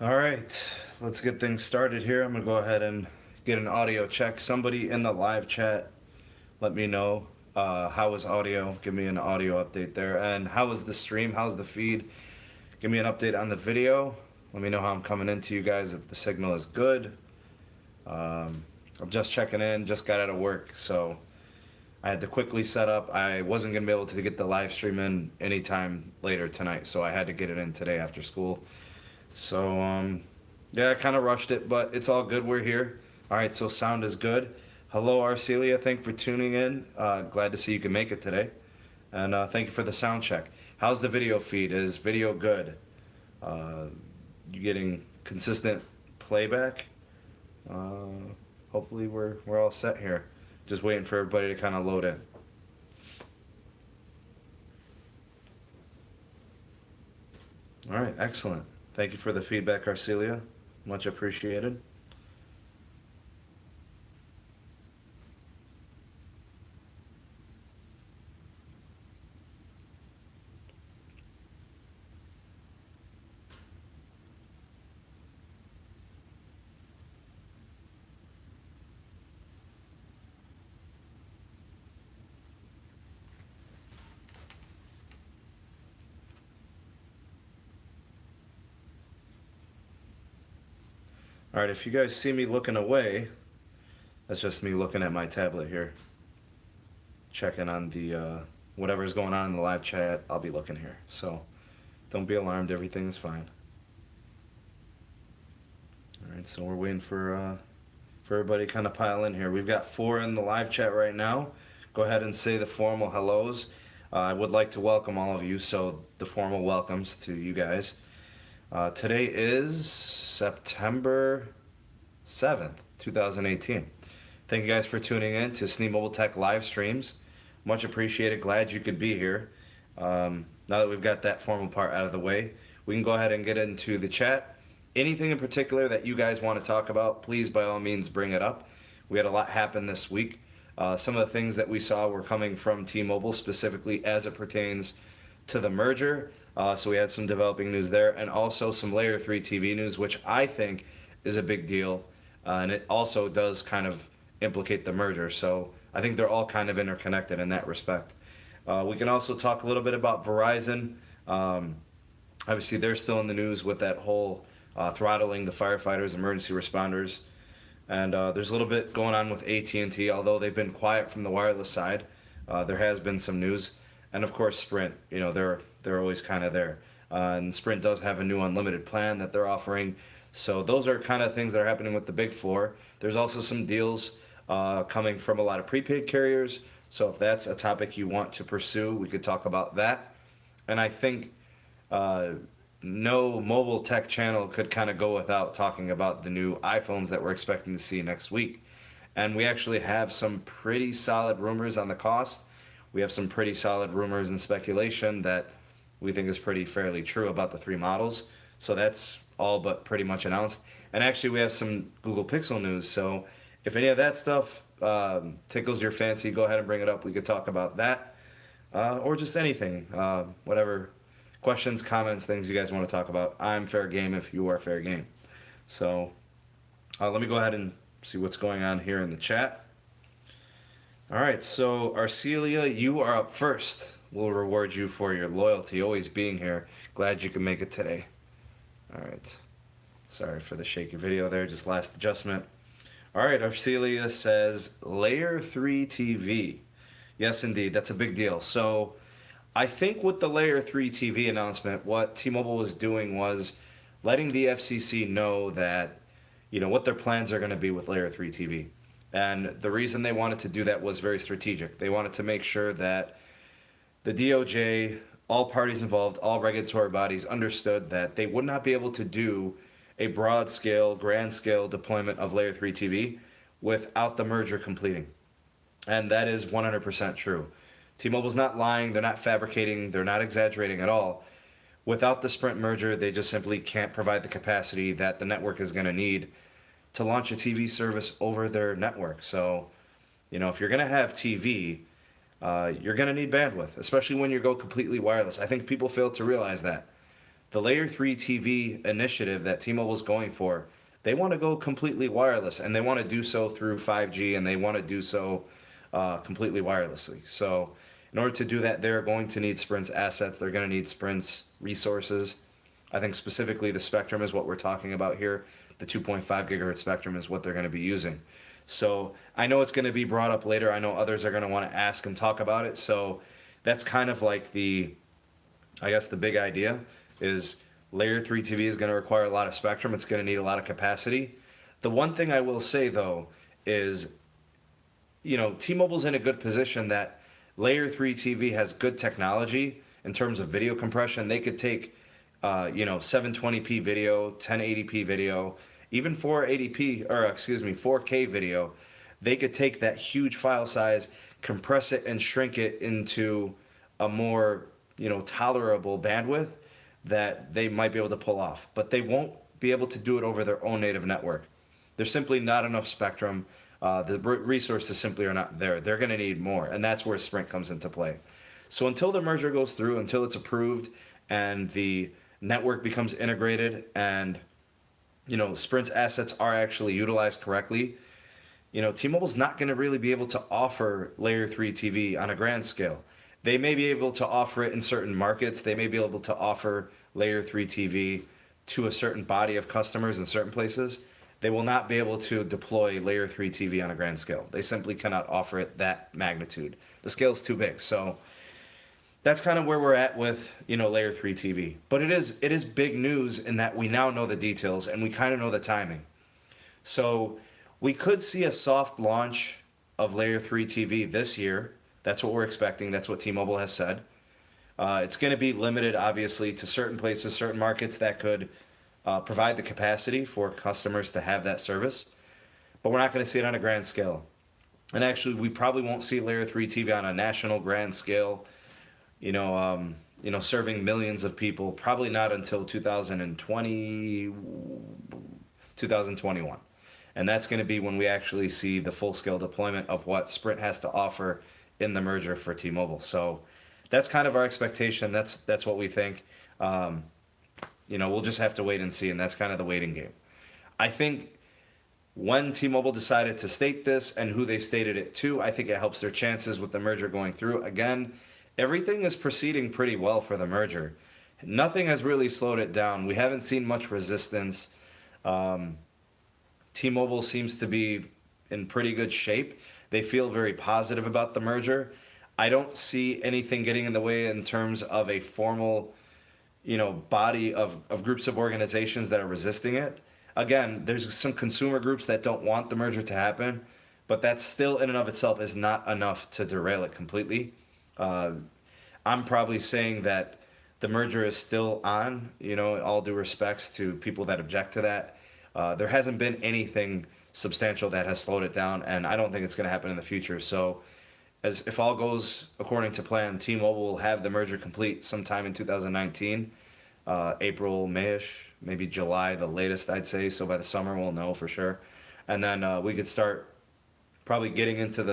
All right, let's get things started here. I'm gonna go ahead and get an audio check. Somebody in the live chat, let me know how was audio. Give me an audio update there. And how was the stream? How's the feed? Give me an update on the video. Let me know how I'm coming into you guys if the signal is good. I'm just checking in. Just got out of work, so I had to quickly set up. I wasn't gonna be able to get the live stream in anytime later tonight, so I had to get it in today after school. So, yeah, I kind of rushed it, but it's all good. We're here. All right, so sound is good. Hello, Arcelia. Thank you for tuning in. Glad to see you can make it today. And thank you for the sound check. How's the video feed? Is video good? Uh, you getting consistent playback? Uh, Hopefully we're all set here. Just waiting for everybody to kind of load in. All right, excellent. Thank you for the feedback, Arcelia. Much appreciated. All right, if you guys see me looking away, that's just me looking at my tablet here, checking on the whatever's going on in the live chat. I'll be looking here, so don't be alarmed. Everything's fine. All right, so we're waiting for everybody to kind of pile in here. We've got 4 in the live chat right now. Go ahead and say the formal hellos. I would like to welcome all of you, so the formal welcomes to you guys. Today is September 7th, 2018. Thank you guys for tuning in to SNE Mobile Tech live streams. Much appreciated. Glad you could be here. Now that we've got that formal part out of the way, we can go ahead and get into the chat. Anything in particular that you guys want to talk about, please by all means bring it up. We had a lot happen this week. Some of the things that we saw were coming from T-Mobile, specifically as it pertains to the merger. So we had some developing news there, and also some Layer 3 TV news, which I think is a big deal. And it also does kind of implicate the merger. So I think they're all kind of interconnected in that respect. We can also talk a little bit about Verizon. Obviously, they're still in the news with that whole throttling the firefighters, emergency responders. And there's a little bit going on with AT&T, although they've been quiet from the wireless side. There has been some news. And of course, Sprint, you know, they're always kind of there. And Sprint does have a new unlimited plan that they're offering. So those are kind of things that are happening with the big 4. There's also some deals coming from a lot of prepaid carriers. So if that's a topic you want to pursue, we could talk about that. And I think no mobile tech channel could kind of go without talking about the new iPhones that we're expecting to see next week. And we actually have some pretty solid rumors on the cost. We have some pretty solid rumors and speculation that we think is pretty fairly true about the 3 models. So that's all but pretty much announced. And actually, we have some Google Pixel news. So if any of that stuff tickles your fancy, go ahead and bring it up. We could talk about that or just anything, whatever questions, comments, things you guys want to talk about. I'm fair game if you are fair game. So let me go ahead and see what's going on here in the chat. All right, so Arcelia, you are up first. We'll reward you for your loyalty, always being here. Glad you can make it today. All right. Sorry for the shaky video there, just last adjustment. All right, Arcelia says Layer 3 TV. Yes, indeed, that's a big deal. So I think with the Layer 3 TV announcement, what T-Mobile was doing was letting the FCC know that, you know, what their plans are going to be with Layer 3 TV. And the reason they wanted to do that was very strategic. They wanted to make sure that the DOJ, all parties involved, all regulatory bodies understood that they would not be able to do a broad scale, grand scale deployment of Layer 3 TV without the merger completing. And that is 100% true. T-Mobile's not lying, they're not fabricating, they're not exaggerating at all. Without the Sprint merger, they just simply can't provide the capacity that the network is going to need to launch a TV service over their network. So, you know, if you're going to have TV, you're going to need bandwidth, especially when you go completely wireless. I think people fail to realize that. the Layer 3 TV initiative that T-Mobile's going for, they want to go completely wireless, and they want to do so through 5G, and they want to do so completely wirelessly. So in order to do that, they're going to need Sprint's assets. They're going to need Sprint's resources. I think specifically the spectrum is what we're talking about here. The 2.5 gigahertz spectrum is what they're going to be using. So I know it's going to be brought up later. I know others are going to want to ask and talk about it. So that's kind of like I guess the big idea is Layer 3 TV is going to require a lot of spectrum. It's going to need a lot of capacity. The one thing I will say, though, is, T-Mobile's in a good position that Layer 3 TV has good technology in terms of video compression. They could take, 720p video, 1080p video, even 4K video. They could take that huge file size, compress it, and shrink it into a more, tolerable bandwidth that they might be able to pull off. But they won't be able to do it over their own native network. There's simply not enough spectrum. The resources simply are not there. They're going to need more, and that's where Sprint comes into play. So until the merger goes through, until it's approved, and the network becomes integrated, and Sprint's assets are actually utilized correctly, T-Mobile's not going to really be able to offer Layer 3 TV on a grand scale. They may be able to offer it in certain markets. They may be able to offer Layer 3 TV to a certain body of customers in certain places. They will not be able to deploy Layer 3 TV on a grand scale. They simply cannot offer it that magnitude. The scale's too big. So that's kind of where we're at with, Layer 3 TV. But it is big news in that we now know the details and we kind of know the timing. So we could see a soft launch of Layer 3 TV this year. That's what we're expecting. That's what T-Mobile has said. It's going to be limited, obviously, to certain places, certain markets that could provide the capacity for customers to have that service. But we're not going to see it on a grand scale. And actually, we probably won't see Layer 3 TV on a national grand scale, serving millions of people, probably not until 2020, 2021. And that's going to be when we actually see the full-scale deployment of what Sprint has to offer in the merger for T-Mobile. So that's kind of our expectation. That's what we think. We'll just have to wait and see, and that's kind of the waiting game. I think when T-Mobile decided to state this and who they stated it to, I think it helps their chances with the merger going through. Again, everything is proceeding pretty well for the merger. Nothing has really slowed it down. We haven't seen much resistance. T-Mobile seems to be in pretty good shape. They feel very positive about the merger. I don't see anything getting in the way in terms of a formal, body of groups of organizations that are resisting it. Again, there's some consumer groups that don't want the merger to happen, but that still in and of itself is not enough to derail it completely. I'm probably saying that the merger is still on, all due respects to people that object to that. There hasn't been anything substantial that has slowed it down, and I don't think it's going to happen in the future. So if all goes according to plan, T-Mobile will have the merger complete sometime in 2019, April, Mayish, maybe July, the latest, I'd say. So by the summer, we'll know for sure. And then we could start probably getting into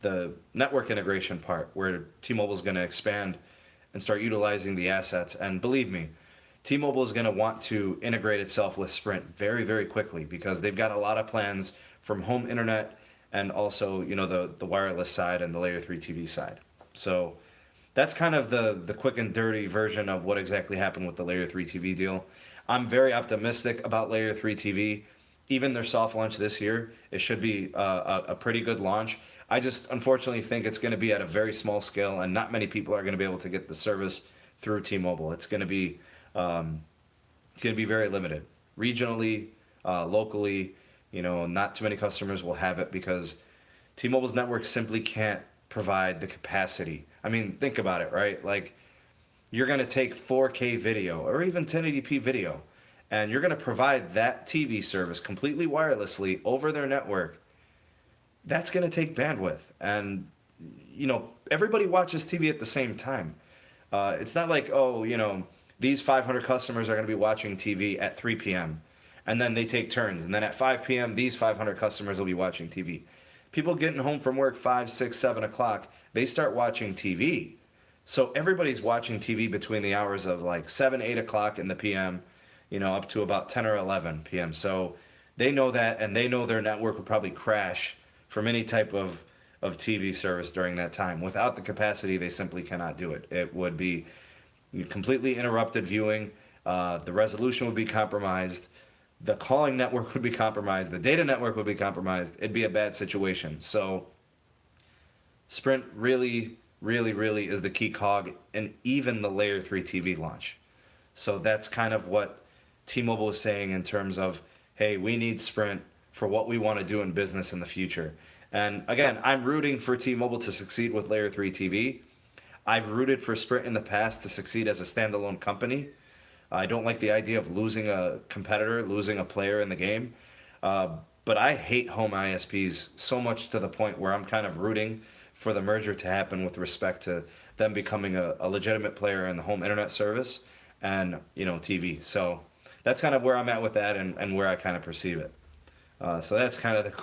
the network integration part, where T-Mobile is going to expand and start utilizing the assets. And believe me, T-Mobile is going to want to integrate itself with Sprint very, very quickly, because they've got a lot of plans from home internet and also, the wireless side and the Layer 3 TV side. So that's kind of the quick and dirty version of what exactly happened with the Layer 3 TV deal. I'm very optimistic about Layer 3 TV. Even their soft launch this year, it should be a pretty good launch. I just unfortunately think it's going to be at a very small scale, and not many people are going to be able to get the service through T-Mobile. It's going to be very limited. Regionally, locally, not too many customers will have it because T-Mobile's network simply can't provide the capacity. I mean, think about it, right? Like, you're going to take 4K video or even 1080p video, and you're going to provide that TV service completely wirelessly over their network. That's going to take bandwidth. And, everybody watches TV at the same time. It's not like, these 500 customers are going to be watching TV at 3 p.m. and then they take turns. And then at 5 p.m., these 500 customers will be watching TV. People getting home from work 5, 6, 7 o'clock, they start watching TV. So everybody's watching TV between the hours of like 7, 8 o'clock in the PM, up to about 10 or 11 PM. So they know that, and they know their network would probably crash from any type of TV service during that time. Without the capacity, they simply cannot do it. It would be completely interrupted viewing. The resolution would be compromised. The calling network would be compromised. The data network would be compromised. It'd be a bad situation. So Sprint really, really, really is the key cog in even the Layer 3 TV launch. So that's kind of what T-Mobile is saying in terms of, hey, we need Sprint for what we want to do in business in the future. And again, I'm rooting for T-Mobile to succeed with Layer 3 TV. I've rooted for Sprint in the past to succeed as a standalone company. I don't like the idea of losing a competitor, losing a player in the game. But I hate home ISPs so much to the point where I'm kind of rooting for the merger to happen with respect to them becoming a legitimate player in the home internet service and, TV. So that's kind of where I'm at with that and where I kind of perceive it. So that's kind of the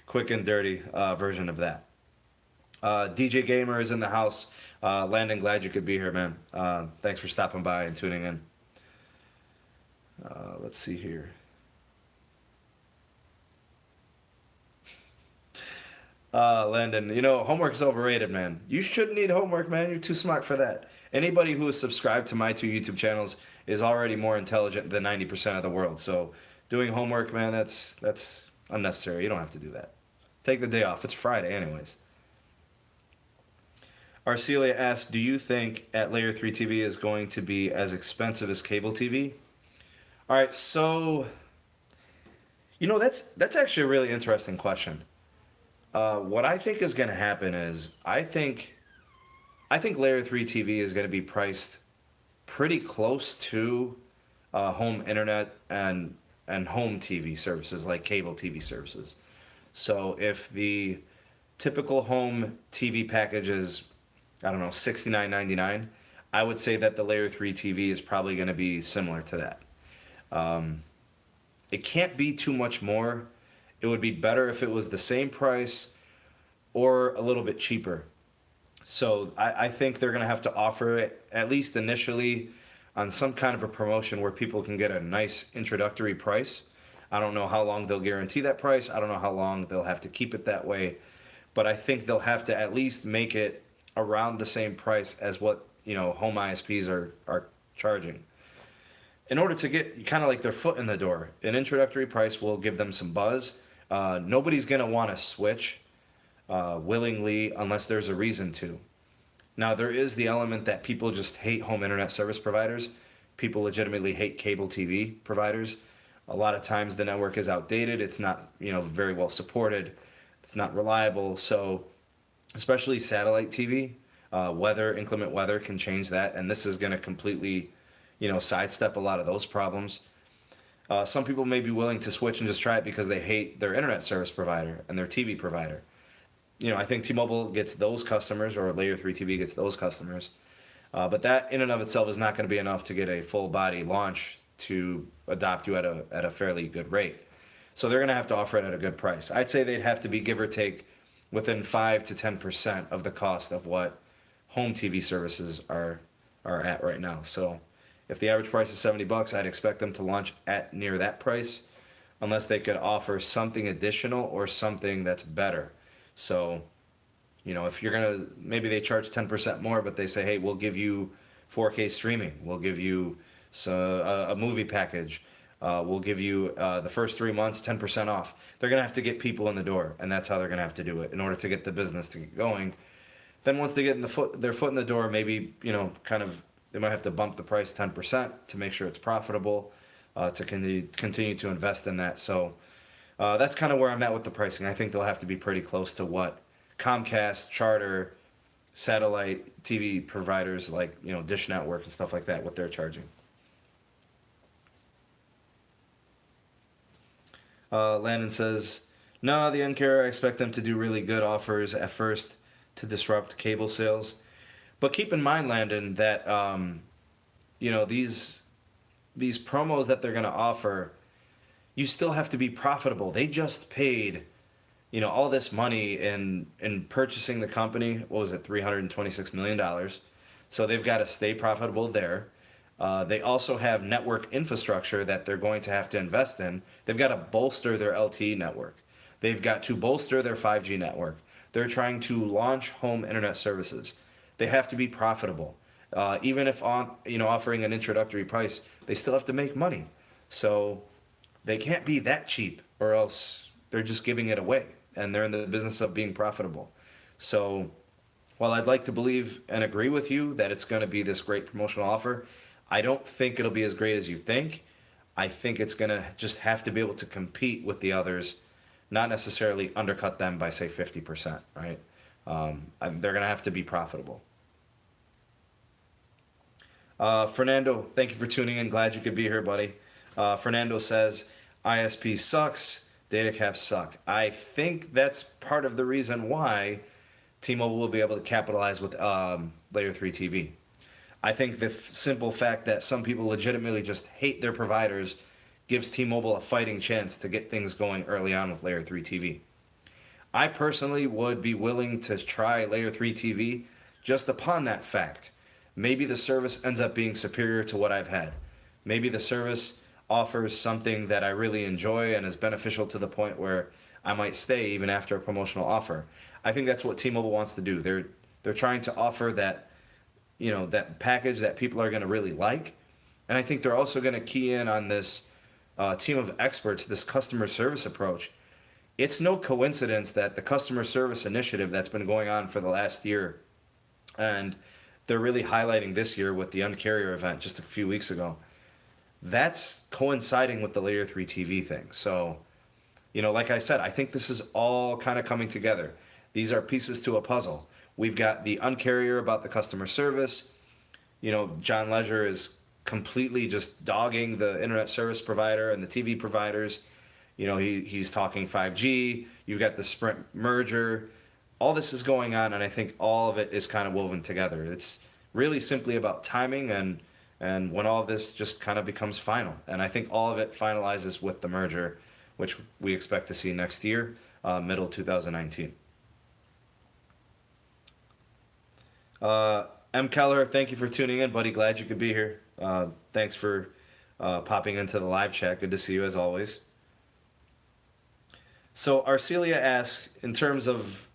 quick and dirty version of that. DJ Gamer is in the house. Landon, glad you could be here, man. Thanks for stopping by and tuning in. Let's see here. Landon, homework is overrated, man. You shouldn't need homework, man. You're too smart for that. Anybody who is subscribed to my 2 YouTube channels is already more intelligent than 90% of the world. So doing homework, man, that's unnecessary. You don't have to do that. Take the day off. It's Friday anyways. Arcelia asks, do you think at Layer 3 TV is going to be as expensive as cable TV? All right, so, that's actually a really interesting question. What I think is going to happen is I think Layer 3 TV is going to be priced pretty close to home internet and home TV services like cable TV services. So if the typical home TV package is, I don't know, $69.99, I would say that the Layer 3 TV is probably going to be similar to that. It can't be too much more. It would be better if it was the same price or a little bit cheaper. So I think they're going to have to offer it, at least initially, on some kind of a promotion where people can get a nice introductory price. I don't know how long they'll guarantee that price. I don't know how long they'll have to keep it that way. But I think they'll have to at least make it around the same price as what, home ISPs are charging. In order to get kind of like their foot in the door, an introductory price will give them some buzz. Nobody's going to want to switch willingly unless there's a reason to. Now, there is the element that people just hate home internet service providers. People legitimately hate cable TV providers. A lot of times the network is outdated. It's not, very well supported. It's not reliable. So, especially satellite TV, inclement weather can change that. And this is going to completely, sidestep a lot of those problems. Some people may be willing to switch and just try it because they hate their internet service provider and their TV provider. I think T-Mobile gets those customers, or Layer 3 TV gets those customers. But that in and of itself is not going to be enough to get a full body launch to adopt you at a fairly good rate. So they're going to have to offer it at a good price. I'd say they'd have to be, give or take, within 5 to 10% of the cost of what home TV services are at right now. So if the average price is $70, I'd expect them to launch at near that price, unless they could offer something additional or something that's better. So, if you're going to, maybe they charge 10% more, but they say, hey, we'll give you 4K streaming. We'll give you a movie package. We'll give you the first 3 months 10% off. They're going to have to get people in the door, and that's how they're going to have to do it in order to get the business to get going. Then once they get their foot in the door, maybe, they might have to bump the price 10% to make sure it's profitable, to continue to invest in that. So that's kind of where I'm at with the pricing. I think they'll have to be pretty close to what Comcast, Charter, satellite TV providers like, Dish Network and stuff like that, what they're charging. Landon says, no, the end carrier, I expect them to do really good offers at first to disrupt cable sales. But keep in mind, Landon, that these promos that they're going to offer, you still have to be profitable. They just paid, all this money in purchasing the company. What was it, $326 million. So they've got to stay profitable there. They also have network infrastructure that they're going to have to invest in. They've got to bolster their LTE network. They've got to bolster their 5G network. They're trying to launch home internet services. They have to be profitable. Even if offering an introductory price, they still have to make money. So they can't be that cheap, or else they're just giving it away, and they're in the business of being profitable. So while I'd like to believe and agree with you that it's going to be this great promotional offer, I don't think it'll be as great as you think. I think it's going to just have to be able to compete with the others, not necessarily undercut them by, say, 50%, right? They're going to have to be profitable. Fernando, thank you for tuning in. Glad you could be here, buddy. Fernando says, ISP sucks, data caps suck. I think that's part of the reason why T-Mobile will be able to capitalize with Layer 3 TV. I think the simple fact that some people legitimately just hate their providers gives T-Mobile a fighting chance to get things going early on with Layer 3 TV. I personally would be willing to try Layer 3 TV just upon that fact. Maybe the service ends up being superior to what I've had. Maybe the service offers something that I really enjoy and is beneficial to the point where I might stay even after a promotional offer. I think that's what T-Mobile wants to do. They're trying to offer that, that package that people are going to really like. And I think they're also going to key in on this team of experts, this customer service approach. It's no coincidence that the customer service initiative that's been going on for the last year, and they're really highlighting this year with the Uncarrier event just a few weeks ago, that's coinciding with the Layer 3 TV thing. So, like I said, I think this is all kind of coming together. These are pieces to a puzzle. We've got the Uncarrier about the customer service. John Legere is completely just dogging the internet service provider and the TV providers. He's talking 5G. You've got the Sprint merger. All this is going on, and I think all of it is kind of woven together. It's really simply about timing and when all of this just kind of becomes final. And I think all of it finalizes with the merger, which we expect to see next year, middle 2019. M. Keller, thank you for tuning in, buddy. Glad you could be here. Thanks for popping into the live chat. Good to see you as always. So Arcelia asks, in terms of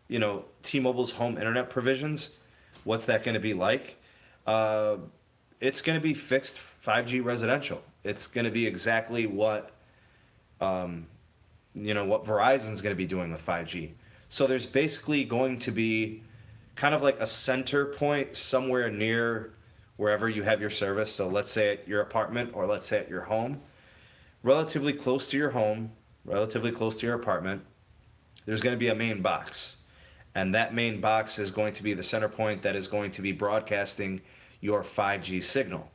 T-Mobile's home internet provisions, what's that going to be like? It's going to be fixed 5G residential. It's going to be exactly what what Verizon's going to be doing with 5G. So there's basically going to be kind of like a center point somewhere near wherever you have your service. So let's say at your apartment, or let's say at your home, relatively close to your home, relatively close to your apartment, there's going to be a main box. And that main box is going to be the center point that is going to be broadcasting your 5G signal.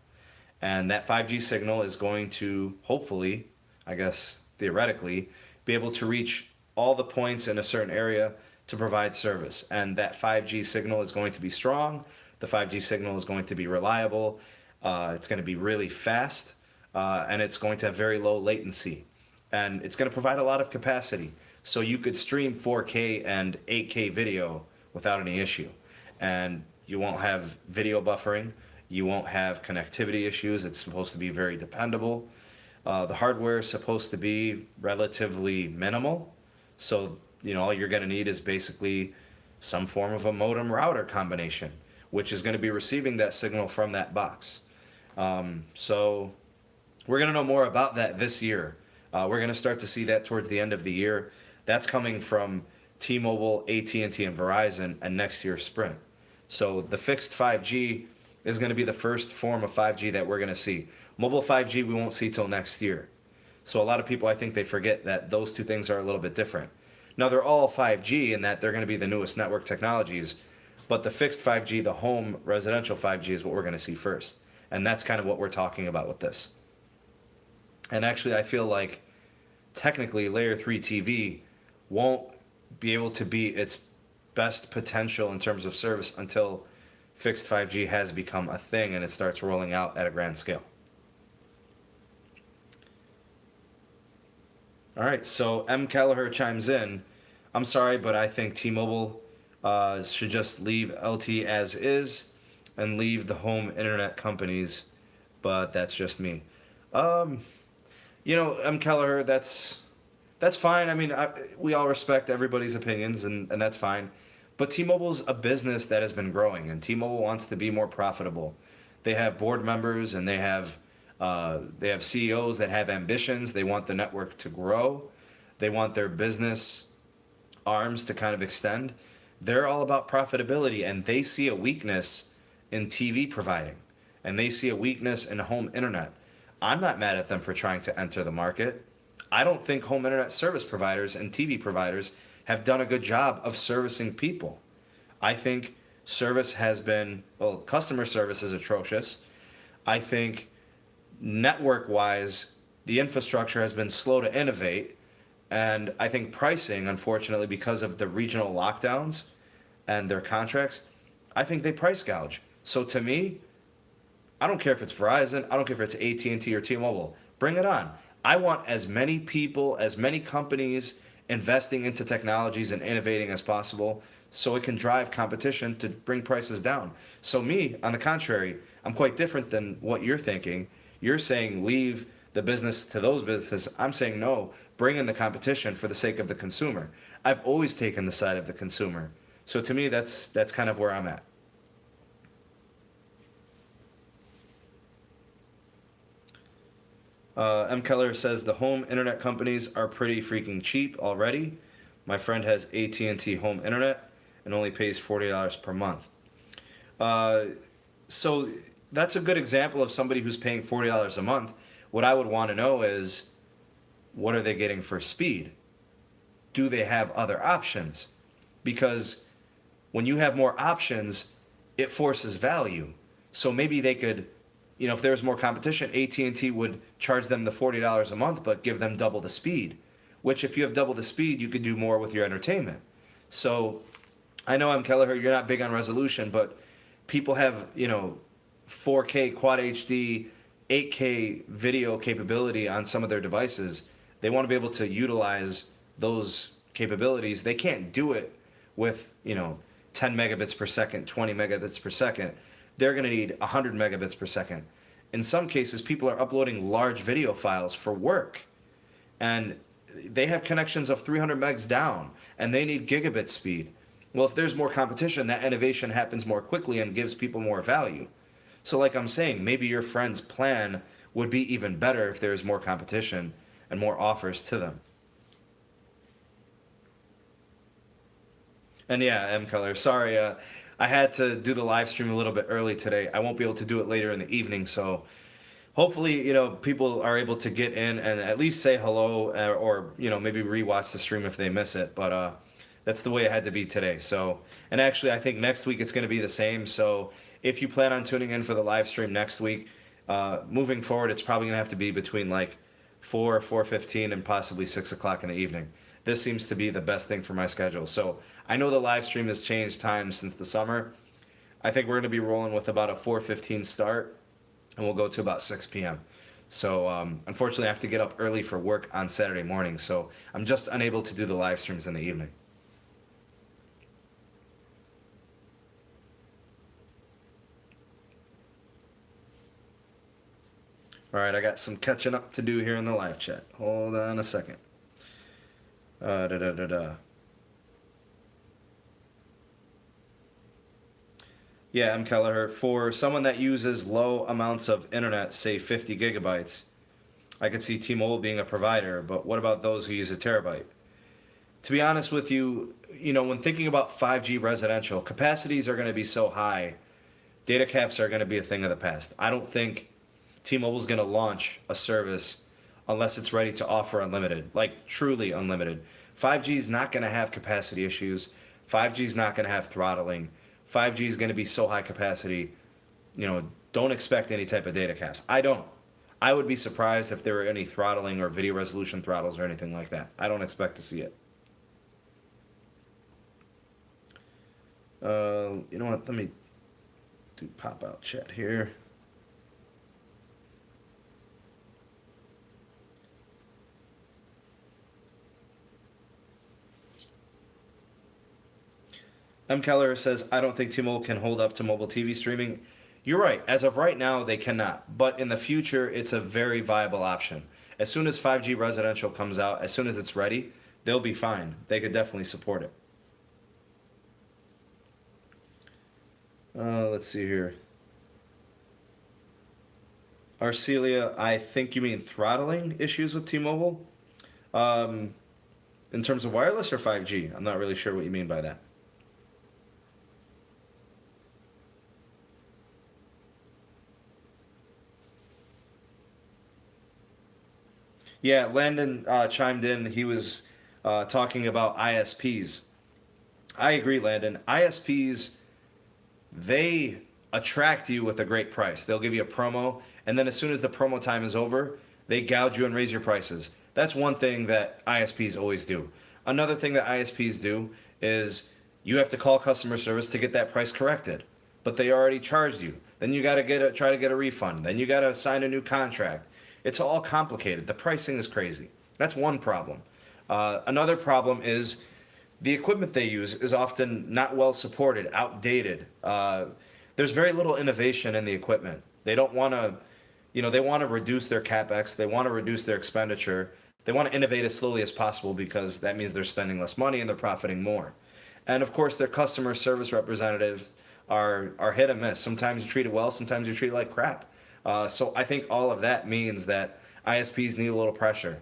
And that 5G signal is going to, hopefully, I guess theoretically, be able to reach all the points in a certain area to provide service. And that 5G signal is going to be strong. The 5G signal is going to be reliable. It's going to be really fast. And it's going to have very low latency. And it's going to provide a lot of capacity. So you could stream 4K and 8K video without any issue. And you won't have video buffering. You won't have connectivity issues. It's supposed to be very dependable. The hardware is supposed to be relatively minimal. So, all you're going to need is basically some form of a modem router combination, which is going to be receiving that signal from that box. So we're going to know more about that this year. We're going to start to see that towards the end of the year. That's coming from T-Mobile, AT&T, and Verizon, and next year Sprint. So the fixed 5G is going to be the first form of 5G that we're going to see. Mobile 5G we won't see till next year. So a lot of people, I think they forget that those two things are a little bit different. Now they're all 5G in that they're going to be the newest network technologies, but the fixed 5G, the home residential 5G is what we're going to see first. And that's kind of what we're talking about with this. And actually I feel like technically Layer 3 TV won't be able to be its best potential in terms of service until fixed 5G has become a thing and it starts rolling out at a grand scale. All right, so M. Kelleher chimes in. I'm sorry, but I think T-Mobile should just leave LTE as is. and leave the home internet companies, but that's just me. Um, M. Kelleher, that's fine. I mean, we all respect everybody's opinions, and that's fine. But T-Mobile's a business that has been growing, and T-Mobile wants to be more profitable. They have board members, and they have CEOs that have ambitions. They want the network to grow. They want their business arms to kind of extend. They're all about profitability, and they see a weakness in TV providing, and they see a weakness in home internet. I'm not mad at them for trying to enter the market. I don't think home internet service providers and TV providers have done a good job of servicing people. I think customer service is atrocious. I think network wise, the infrastructure has been slow to innovate. And I think pricing, unfortunately, because of the regional lockdowns and their contracts, I think they price gouge. So to me, I don't care if it's Verizon, I don't care if it's AT&T or T-Mobile. Bring it on. I want as many people, as many companies investing into technologies and innovating as possible so it can drive competition to bring prices down. So me, on the contrary, I'm quite different than what you're thinking. You're saying leave the business to those businesses. I'm saying no, bring in the competition for the sake of the consumer. I've always taken the side of the consumer. So to me, that's kind of where I'm at. M. Keller says the home internet companies are pretty freaking cheap already. My friend has AT&T home internet and only pays $40 per month. So that's a good example of somebody who's paying $40 a month. What I would want to know is, what are they getting for speed? Do they have other options? Because when you have more options, it forces value. So maybe they could, if there was more competition, AT&T would charge them the $40 a month, but give them double the speed. Which, if you have double the speed, you could do more with your entertainment. So I know, M. Kelleher, you're not big on resolution, but people have, 4K Quad HD, 8K video capability on some of their devices. They want to be able to utilize those capabilities. They can't do it with, 10 megabits per second, 20 megabits per second. They're going to need 100 megabits per second. In some cases, people are uploading large video files for work, and they have connections of 300 megs down, and they need gigabit speed. Well, if there's more competition, that innovation happens more quickly and gives people more value. So like I'm saying, maybe your friend's plan would be even better if there is more competition and more offers to them. And yeah, M. Color, sorry, I had to do the live stream a little bit early today. I won't be able to do it later in the evening, so hopefully, people are able to get in and at least say hello, or maybe rewatch the stream if they miss it. But that's the way it had to be today. So, and actually, I think next week it's going to be the same. So if you plan on tuning in for the live stream next week, moving forward, it's probably going to have to be between like 4:15, and possibly 6 o'clock in the evening. This seems to be the best thing for my schedule. So I know the live stream has changed times since the summer. I think we're going to be rolling with about a 4:15 start, and we'll go to about 6 p.m. So unfortunately, I have to get up early for work on Saturday morning, so I'm just unable to do the live streams in the evening. All right, I got some catching up to do here in the live chat. Hold on a second. Da da da da. Yeah, M. Kelleher, for someone that uses low amounts of internet, say 50 gigabytes, I could see T-Mobile being a provider, but what about those who use a terabyte? To be honest with you, when thinking about 5G residential, capacities are going to be so high, data caps are going to be a thing of the past. I don't think T-Mobile's going to launch a service unless it's ready to offer unlimited, like truly unlimited. 5G is not going to have capacity issues. 5G is not going to have throttling. 5G is going to be so high capacity, don't expect any type of data caps. I don't. I would be surprised if there were any throttling or video resolution throttles or anything like that. I don't expect to see it. You know what? Let me do pop-out chat here. M. Keller says, I don't think T-Mobile can hold up to mobile TV streaming. You're right. As of right now, they cannot. But in the future, it's a very viable option. As soon as 5G residential comes out, as soon as it's ready, they'll be fine. They could definitely support it. Let's see here. Arcelia, I think you mean throttling issues with T-Mobile? Um, in terms of wireless or 5G? I'm not really sure what you mean by that. Yeah, Landon chimed in. He was talking about ISPs. I agree, Landon. ISPs, they attract you with a great price. They'll give you a promo, and then as soon as the promo time is over, they gouge you and raise your prices. That's one thing that ISPs always do. Another thing that ISPs do is you have to call customer service to get that price corrected, but they already charged you. Then you got to try to get a refund. Then you got to sign a new contract. It's all complicated. The pricing is crazy. That's one problem. Another problem is the equipment they use is often not well supported, outdated. There's very little innovation in the equipment. They don't want to, they want to reduce their capex. They want to reduce their expenditure. They want to innovate as slowly as possible because that means they're spending less money and they're profiting more. And of course, their customer service representatives are hit and miss. Sometimes you treat it well, sometimes you treat it like crap. So I think all of that means that ISPs need a little pressure.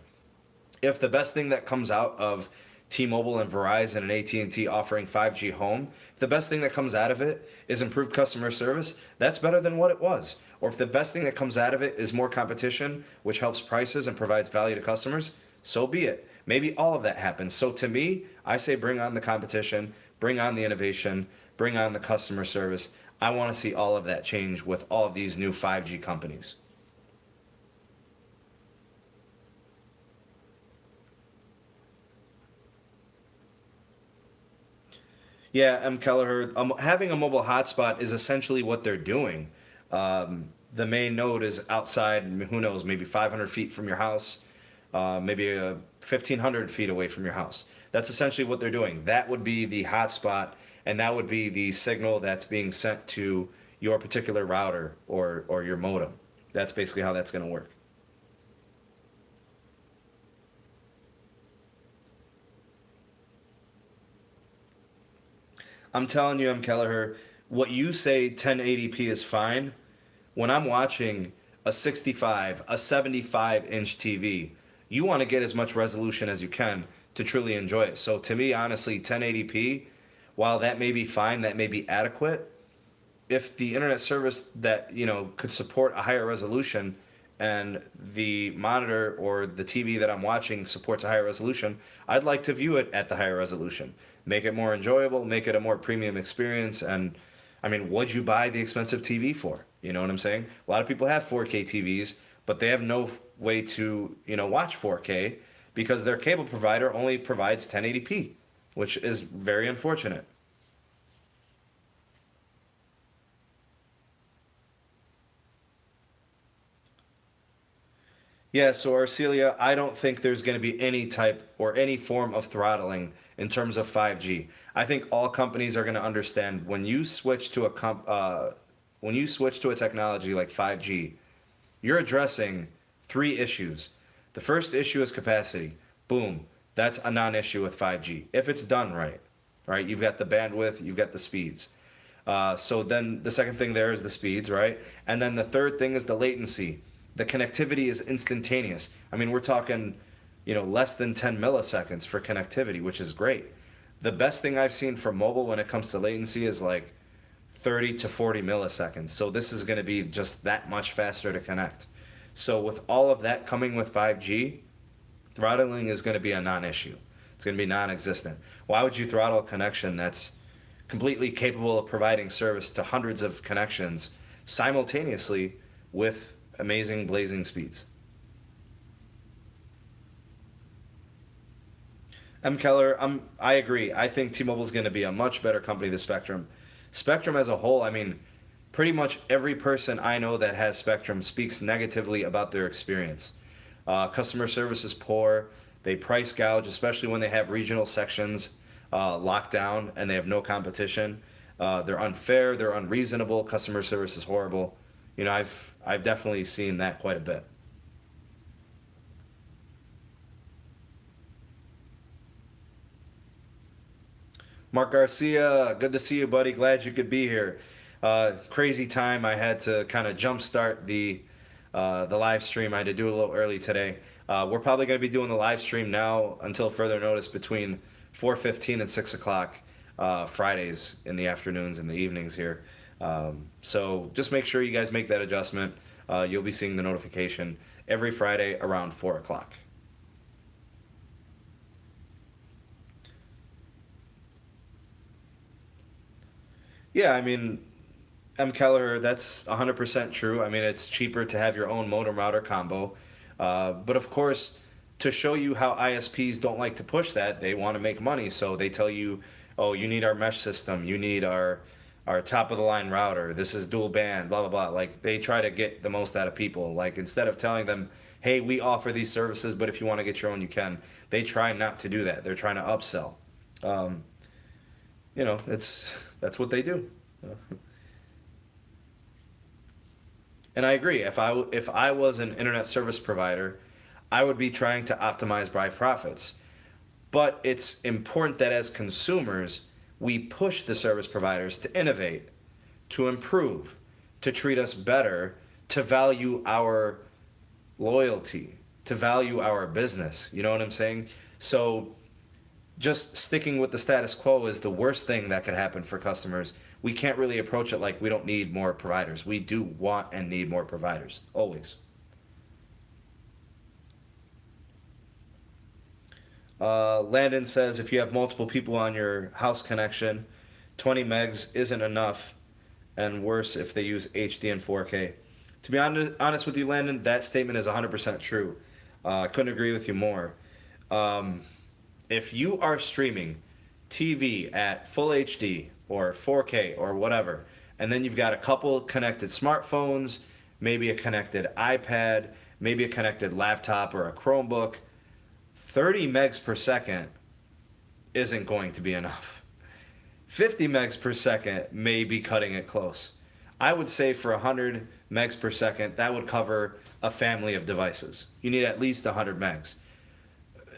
If the best thing that comes out of T-Mobile and Verizon and AT&T offering 5G home, if the best thing that comes out of it is improved customer service, that's better than what it was. Or if the best thing that comes out of it is more competition, which helps prices and provides value to customers, so be it. Maybe all of that happens. So to me, I say bring on the competition, bring on the innovation, bring on the customer service. I want to see all of that change with all of these new 5G companies. Yeah, M. Kelleher, having a mobile hotspot is essentially what they're doing. The main node is outside, who knows, maybe 500 feet from your house, maybe 1,500 feet away from your house. That's essentially what they're doing. That would be the hotspot, and that would be the signal that's being sent to your particular router or your modem. That's basically how that's going to work. I'm telling you, M. Kelleher, what you say 1080p is fine. When I'm watching a 65, a 75-inch TV, you want to get as much resolution as you can to truly enjoy it. So to me, honestly, 1080p, while that may be fine, that may be adequate, if the internet service that could support a higher resolution and the monitor or the TV that I'm watching supports a higher resolution, I'd like to view it at the higher resolution. Make it more enjoyable, make it a more premium experience. And I mean, what'd you buy the expensive TV for? You know what I'm saying? A lot of people have 4K TVs, but they have no way to watch 4K because their cable provider only provides 1080p, which is very unfortunate. Yeah, so Arcelia, I don't think there's going to be any type or any form of throttling in terms of 5G. I think all companies are going to understand when you switch to a technology like 5G, you're addressing three issues. The first issue is capacity. Boom, that's a non-issue with 5G if it's done right. Right? You've got the bandwidth, you've got the speeds. So then the second thing there is the speeds, right? And then the third thing is the latency. The connectivity is instantaneous. I mean, we're talking, less than 10 milliseconds for connectivity, which is great. The best thing I've seen for mobile when it comes to latency is like 30 to 40 milliseconds. So this is going to be just that much faster to connect. So with all of that coming with 5G, throttling is going to be a non-issue. It's going to be non-existent. Why would you throttle a connection that's completely capable of providing service to hundreds of connections simultaneously with amazing blazing speeds? M. Keller, I agree. I think T-Mobile is going to be a much better company than Spectrum. Spectrum as a whole, I mean, pretty much every person I know that has Spectrum speaks negatively about their experience. Customer service is poor. They price gouge, especially when they have regional sections. locked down and they have no competition. They're unfair, they're unreasonable, customer service is horrible. I've definitely seen that quite a bit. Mark Garcia, good to see you, buddy. Glad you could be here. Crazy time. I had to kind of jumpstart the live stream. I had to do it a little early today. We're probably going to be doing the live stream now until further notice between 4:15 and 6 o'clock Fridays in the afternoons and the evenings here. So just make sure you guys make that adjustment. You'll be seeing the notification every Friday around 4 o'clock. Yeah, I mean, M. Keller, that's 100% true. I mean, it's cheaper to have your own modem router combo. But of course, to show you how ISPs don't like to push that, they want to make money. So they tell you, oh, you need our mesh system, you need our top of the line router, this is dual band, blah, blah, blah. Like they try to get the most out of people. Like instead of telling them, hey, we offer these services, but if you want to get your own, you can. They try not to do that. They're trying to upsell. Um, that's what they do. And I agree. If I was an internet service provider, I would be trying to optimize by profits. But it's important that as consumers, we push the service providers to innovate, to improve, to treat us better, to value our loyalty, to value our business. You know what I'm saying? So just sticking with the status quo is the worst thing that could happen for customers. We can't really approach it like we don't need more providers. We do want and need more providers, always. Landon says if you have multiple people on your house connection, 20 megs isn't enough, and worse if they use HD and 4K. To be honest with you, Landon, that statement is 100% true. I couldn't agree with you more. Um, if you are streaming TV at full HD or 4K or whatever, and then you've got a couple connected smartphones, maybe a connected iPad, maybe a connected laptop or a Chromebook, 30 megs per second isn't going to be enough. 50 megs per second may be cutting it close. I would say for 100 megs per second, that would cover a family of devices. You need at least 100 megs.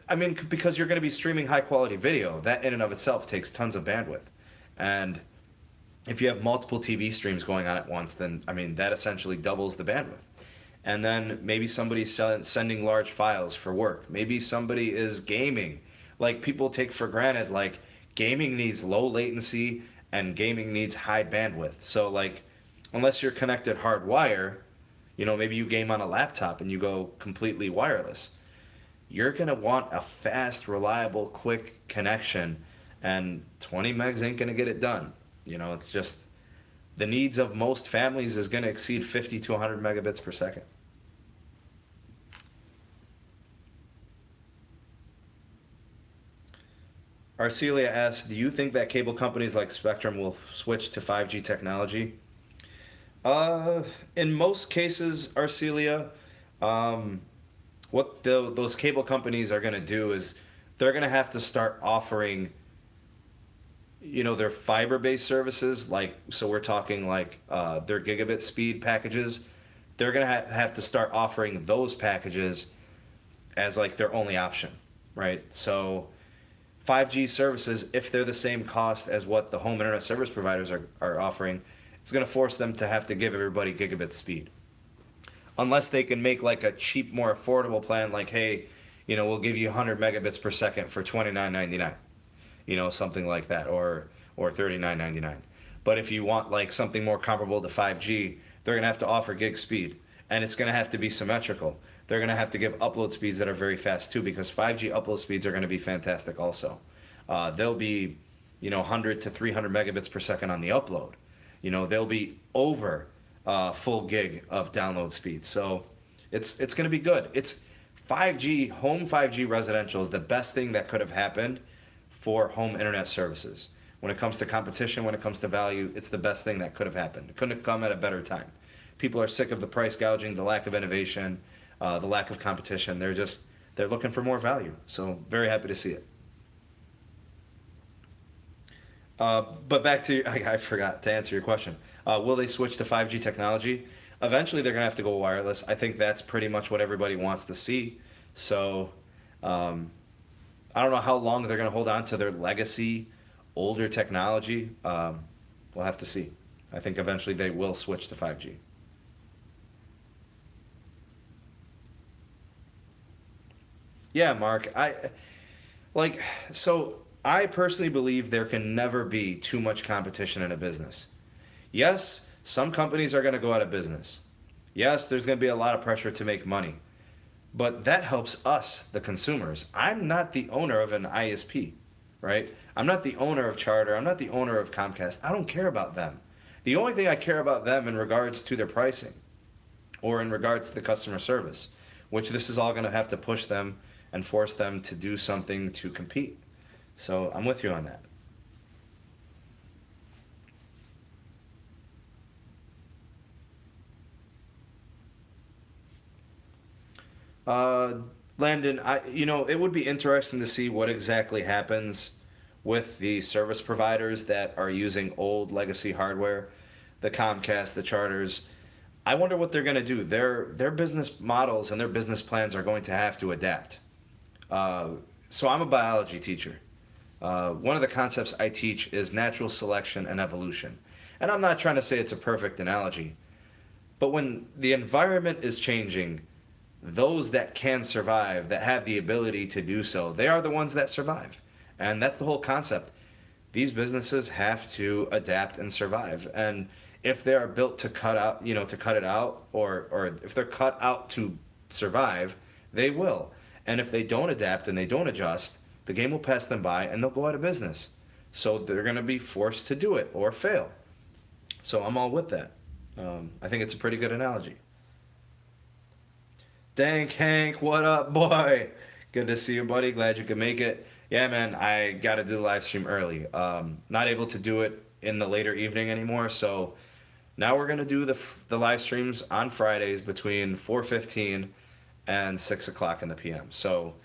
I mean, because you're going to be streaming high quality video, that in and of itself takes tons of bandwidth. And if you have multiple TV streams going on at once, then, I mean, that essentially doubles the bandwidth. And then maybe somebody's sending large files for work. Maybe somebody is gaming. Like people take for granted, like gaming needs low latency and gaming needs high bandwidth. So like, unless you're connected hardwire, maybe you game on a laptop and you go completely wireless. You're going to want a fast, reliable, quick connection, and 20 megs ain't going to get it done. It's just the needs of most families is going to exceed 50 to 100 megabits per second. Arcelia asks, do you think that cable companies like Spectrum will switch to 5G technology? In most cases, Arcelia, what those cable companies are going to do is they're going to have to start offering, their fiber-based services. Like, so we're talking like their gigabit speed packages. They're going to have to start offering those packages as like their only option, right? So 5G services, if they're the same cost as what the home internet service providers are offering, it's going to force them to have to give everybody gigabit speed. Unless they can make like a cheap, more affordable plan, like, hey, we'll give you 100 megabits per second for $29.99, something like that, or $39.99. But if you want like something more comparable to 5G, they're going to have to offer gig speed, and it's going to have to be symmetrical. They're going to have to give upload speeds that are very fast too, because 5G upload speeds are going to be fantastic also. They'll be, 100 to 300 megabits per second on the upload. They'll be over full gig of download speed. So it's going to be good. It's 5G, home 5G residential is the best thing that could have happened for home internet services. When it comes to competition, when it comes to value, it's the best thing that could have happened. It couldn't have come at a better time. People are sick of the price gouging, the lack of innovation, the lack of competition. They're looking for more value. So very happy to see it. But back to, I forgot to answer your question. Will they switch to 5G technology? Eventually, they're going to have to go wireless. I think that's pretty much what everybody wants to see. So, um, I don't know how long they're going to hold on to their legacy, older technology. We'll have to see. I think eventually they will switch to 5G. Yeah, Mark. Like, so I personally believe there can never be too much competition in a business. Yes, some companies are going to go out of business. Yes, there's going to be a lot of pressure to make money. But that helps us, the consumers. I'm not the owner of an ISP, right? I'm not the owner of Charter. I'm not the owner of Comcast. I don't care about them. The only thing I care about them in regards to their pricing or in regards to the customer service, which this is all going to have to push them and force them to do something to compete. So I'm with you on that. Uh, Landon, it would be interesting to see what exactly happens with the service providers that are using old legacy hardware, the Comcast, the Charters. I wonder what they're going to do. Their business models and their business plans are going to have to adapt. Uh, so I'm a biology teacher. One of the concepts I teach is natural selection and evolution. And I'm not trying to say it's a perfect analogy, but when the environment is changing, those that can survive, that have the ability to do so, they are the ones that survive. And that's the whole concept. These businesses have to adapt and survive. And if they are built to cut out, to cut it out, or if they're cut out to survive, they will. And if they don't adapt and they don't adjust, the game will pass them by and they'll go out of business. So they're going to be forced to do it or fail. So I'm all with that. I think it's a pretty good analogy. Dank Hank, what up, boy? Good to see you, buddy. Glad you could make it. Yeah, man, I got to do the live stream early. Not able to do it in the later evening anymore, so now we're gonna do the live streams on Fridays between 4:15 and 6 o'clock in the p.m. So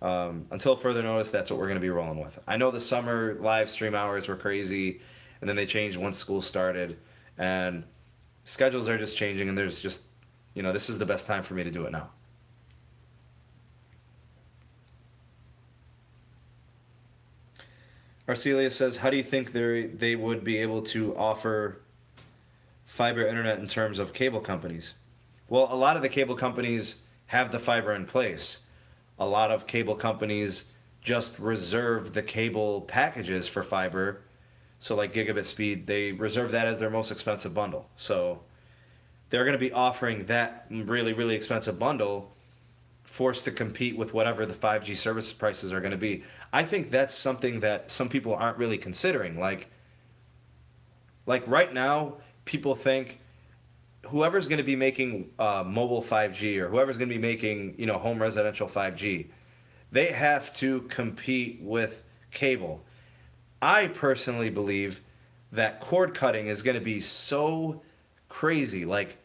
until further notice, that's what we're gonna be rolling with. I know the summer live stream hours were crazy, and then they changed once school started, and schedules are just changing, and there's just, this is the best time for me to do it now. Arcelia says, how do you think they would be able to offer fiber internet in terms of cable companies? Well, a lot of the cable companies have the fiber in place. A lot of cable companies just reserve the cable packages for fiber. So like gigabit speed, they reserve that as their most expensive bundle. So they're going to be offering that really, really expensive bundle, forced to compete with whatever the 5G service prices are going to be. I think that's something that some people aren't really considering. Like right now, people think whoever's going to be making mobile 5G or whoever's going to be making home residential 5G, they have to compete with cable. I personally believe that cord cutting is going to be so crazy. Like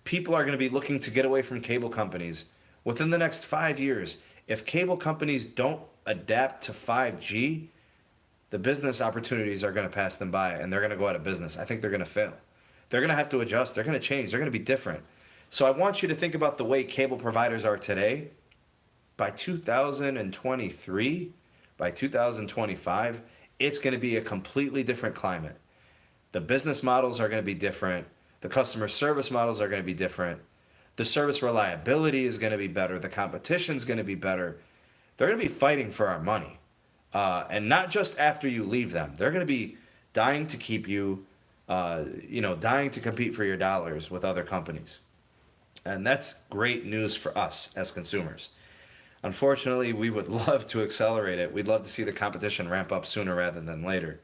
people are going to be looking to get away from cable companies within the next 5 years. If cable companies don't adapt to 5G, the business opportunities are going to pass them by and they're going to go out of business. I think they're going to fail. They're going to have to adjust. They're going to change. They're going to be different. So I want you to think about the way cable providers are today. By 2023, by 2025, it's going to be a completely different climate. The business models are going to be different. The customer service models are going to be different. The service reliability is going to be better. The competition is going to be better. They're going to be fighting for our money. And not just after you leave them. They're going to be dying to keep you, dying to compete for your dollars with other companies. And that's great news for us as consumers. Unfortunately, we would love to accelerate it. We'd love to see the competition ramp up sooner rather than later.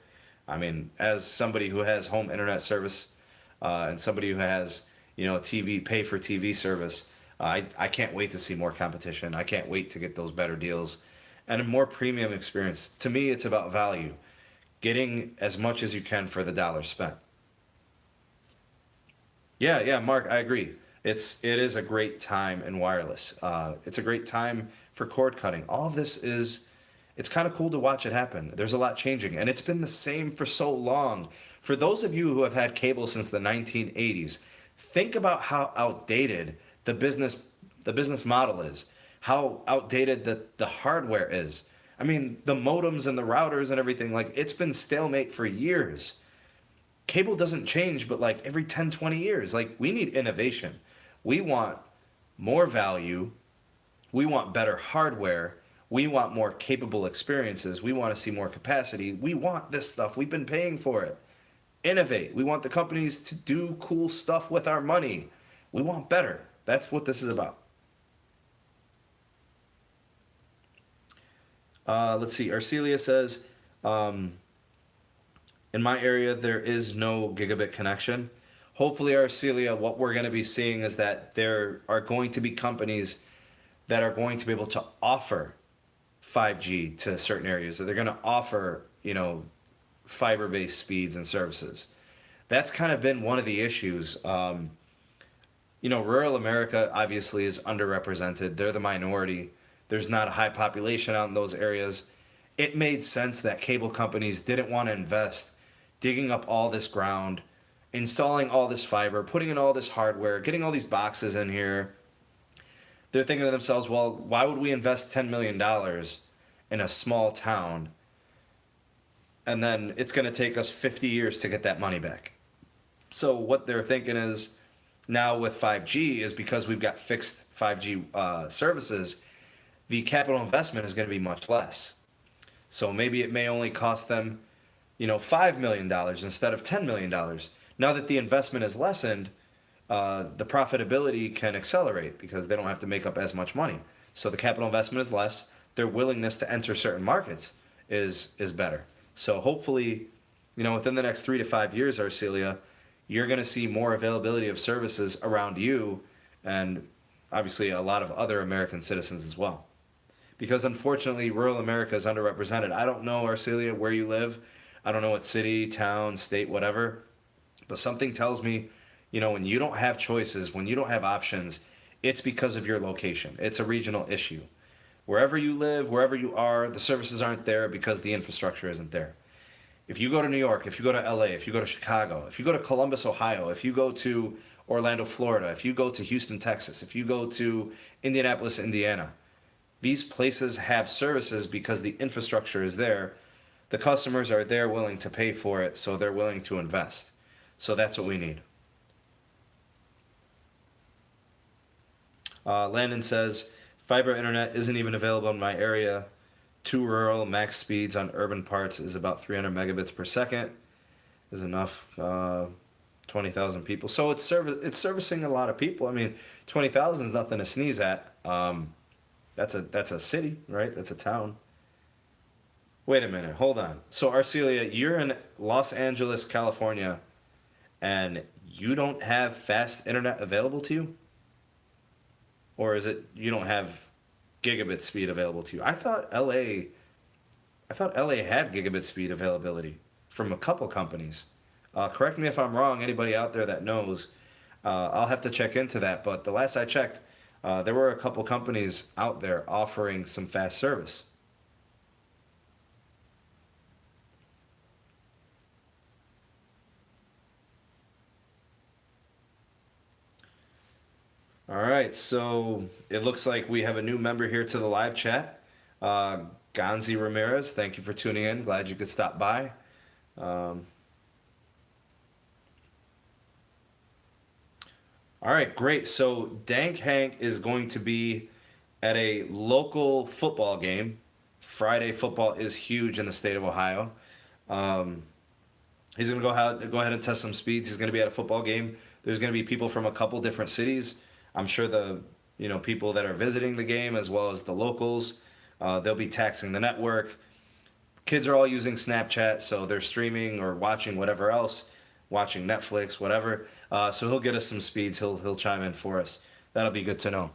I mean, as somebody who has home internet service and somebody who has, TV, pay for TV service, I can't wait to see more competition. I can't wait to get those better deals and a more premium experience. To me, it's about value, getting as much as you can for the dollar spent. Yeah, Mark, I agree. It is a great time in wireless. It's a great time for cord cutting. All of this is It's kind of cool to watch it happen. There's a lot changing, and it's been the same for so long. For those of you who have had cable since the 1980s, think about how outdated the business model is, how outdated the hardware is. I mean, the modems and the routers and everything, like it's been stalemate for years. Cable doesn't change, but like every 10, 20 years. Like we need innovation. We want more value. We want better hardware. We want more capable experiences. We want to see more capacity. We want this stuff. We've been paying for it. Innovate. We want the companies to do cool stuff with our money. We want better. That's what this is about. Let's see. Arcelia says, in my area, there is no gigabit connection. Hopefully, Arcelia, what we're going to be seeing is that there are going to be companies that are going to be able to offer 5G to certain areas. So they're going to offer, fiber-based speeds and services. That's kind of been one of the issues. Rural America obviously is underrepresented. They're the minority. There's not a high population out in those areas. It made sense that cable companies didn't want to invest digging up all this ground, installing all this fiber, putting in all this hardware, getting all these boxes in here. They're thinking to themselves, well, why would we invest $10 million in a small town and then it's going to take us 50 years to get that money back? So what they're thinking is now with 5G is because we've got fixed 5G services, the capital investment is going to be much less. So maybe it may only cost them, $5 million instead of $10 million. Now that the investment is lessened, the profitability can accelerate because they don't have to make up as much money. So the capital investment is less. Their willingness to enter certain markets is better. So hopefully, within the next 3 to 5 years, Arcelia, you're going to see more availability of services around you and obviously a lot of other American citizens as well. Because unfortunately, rural America is underrepresented. I don't know, Arcelia, where you live. I don't know what city, town, state, whatever. But something tells me, when you don't have choices, when you don't have options, it's because of your location. It's a regional issue. Wherever you live, wherever you are, the services aren't there because the infrastructure isn't there. If you go to New York, if you go to LA, if you go to Chicago, if you go to Columbus, Ohio, if you go to Orlando, Florida, if you go to Houston, Texas, if you go to Indianapolis, Indiana, these places have services because the infrastructure is there. The customers are there willing to pay for it, so they're willing to invest. So that's what we need. Landon says, fiber internet isn't even available in my area. Too rural, max speeds on urban parts is about 300 megabits per second. Is enough. 20,000 people. So it's servicing a lot of people. I mean, 20,000 is nothing to sneeze at. That's a city, right? That's a town. Wait a minute, hold on. So Arcelia, you're in Los Angeles, California, and you don't have fast internet available to you? Or is it you don't have gigabit speed available to you? I thought LA had gigabit speed availability from a couple companies. Correct me if I'm wrong, anybody out there that knows. I'll have to check into that, but the last I checked, there were a couple companies out there offering some fast service. All right, so it looks like we have a new member here to the live chat. Gonzi Ramirez, thank you for tuning in. Glad you could stop by. All right, great. So Dank Hank is going to be at a local football game. Friday football is huge in the state of Ohio. He's going to go ahead and test some speeds. He's going to be at a football game. There's going to be people from a couple different cities. I'm sure the people that are visiting the game as well as the locals. They'll be taxing the network. Kids are all using Snapchat, so they're streaming or watching whatever else, watching Netflix, whatever. So he'll get us some speeds. He'll chime in for us. That'll be good to know.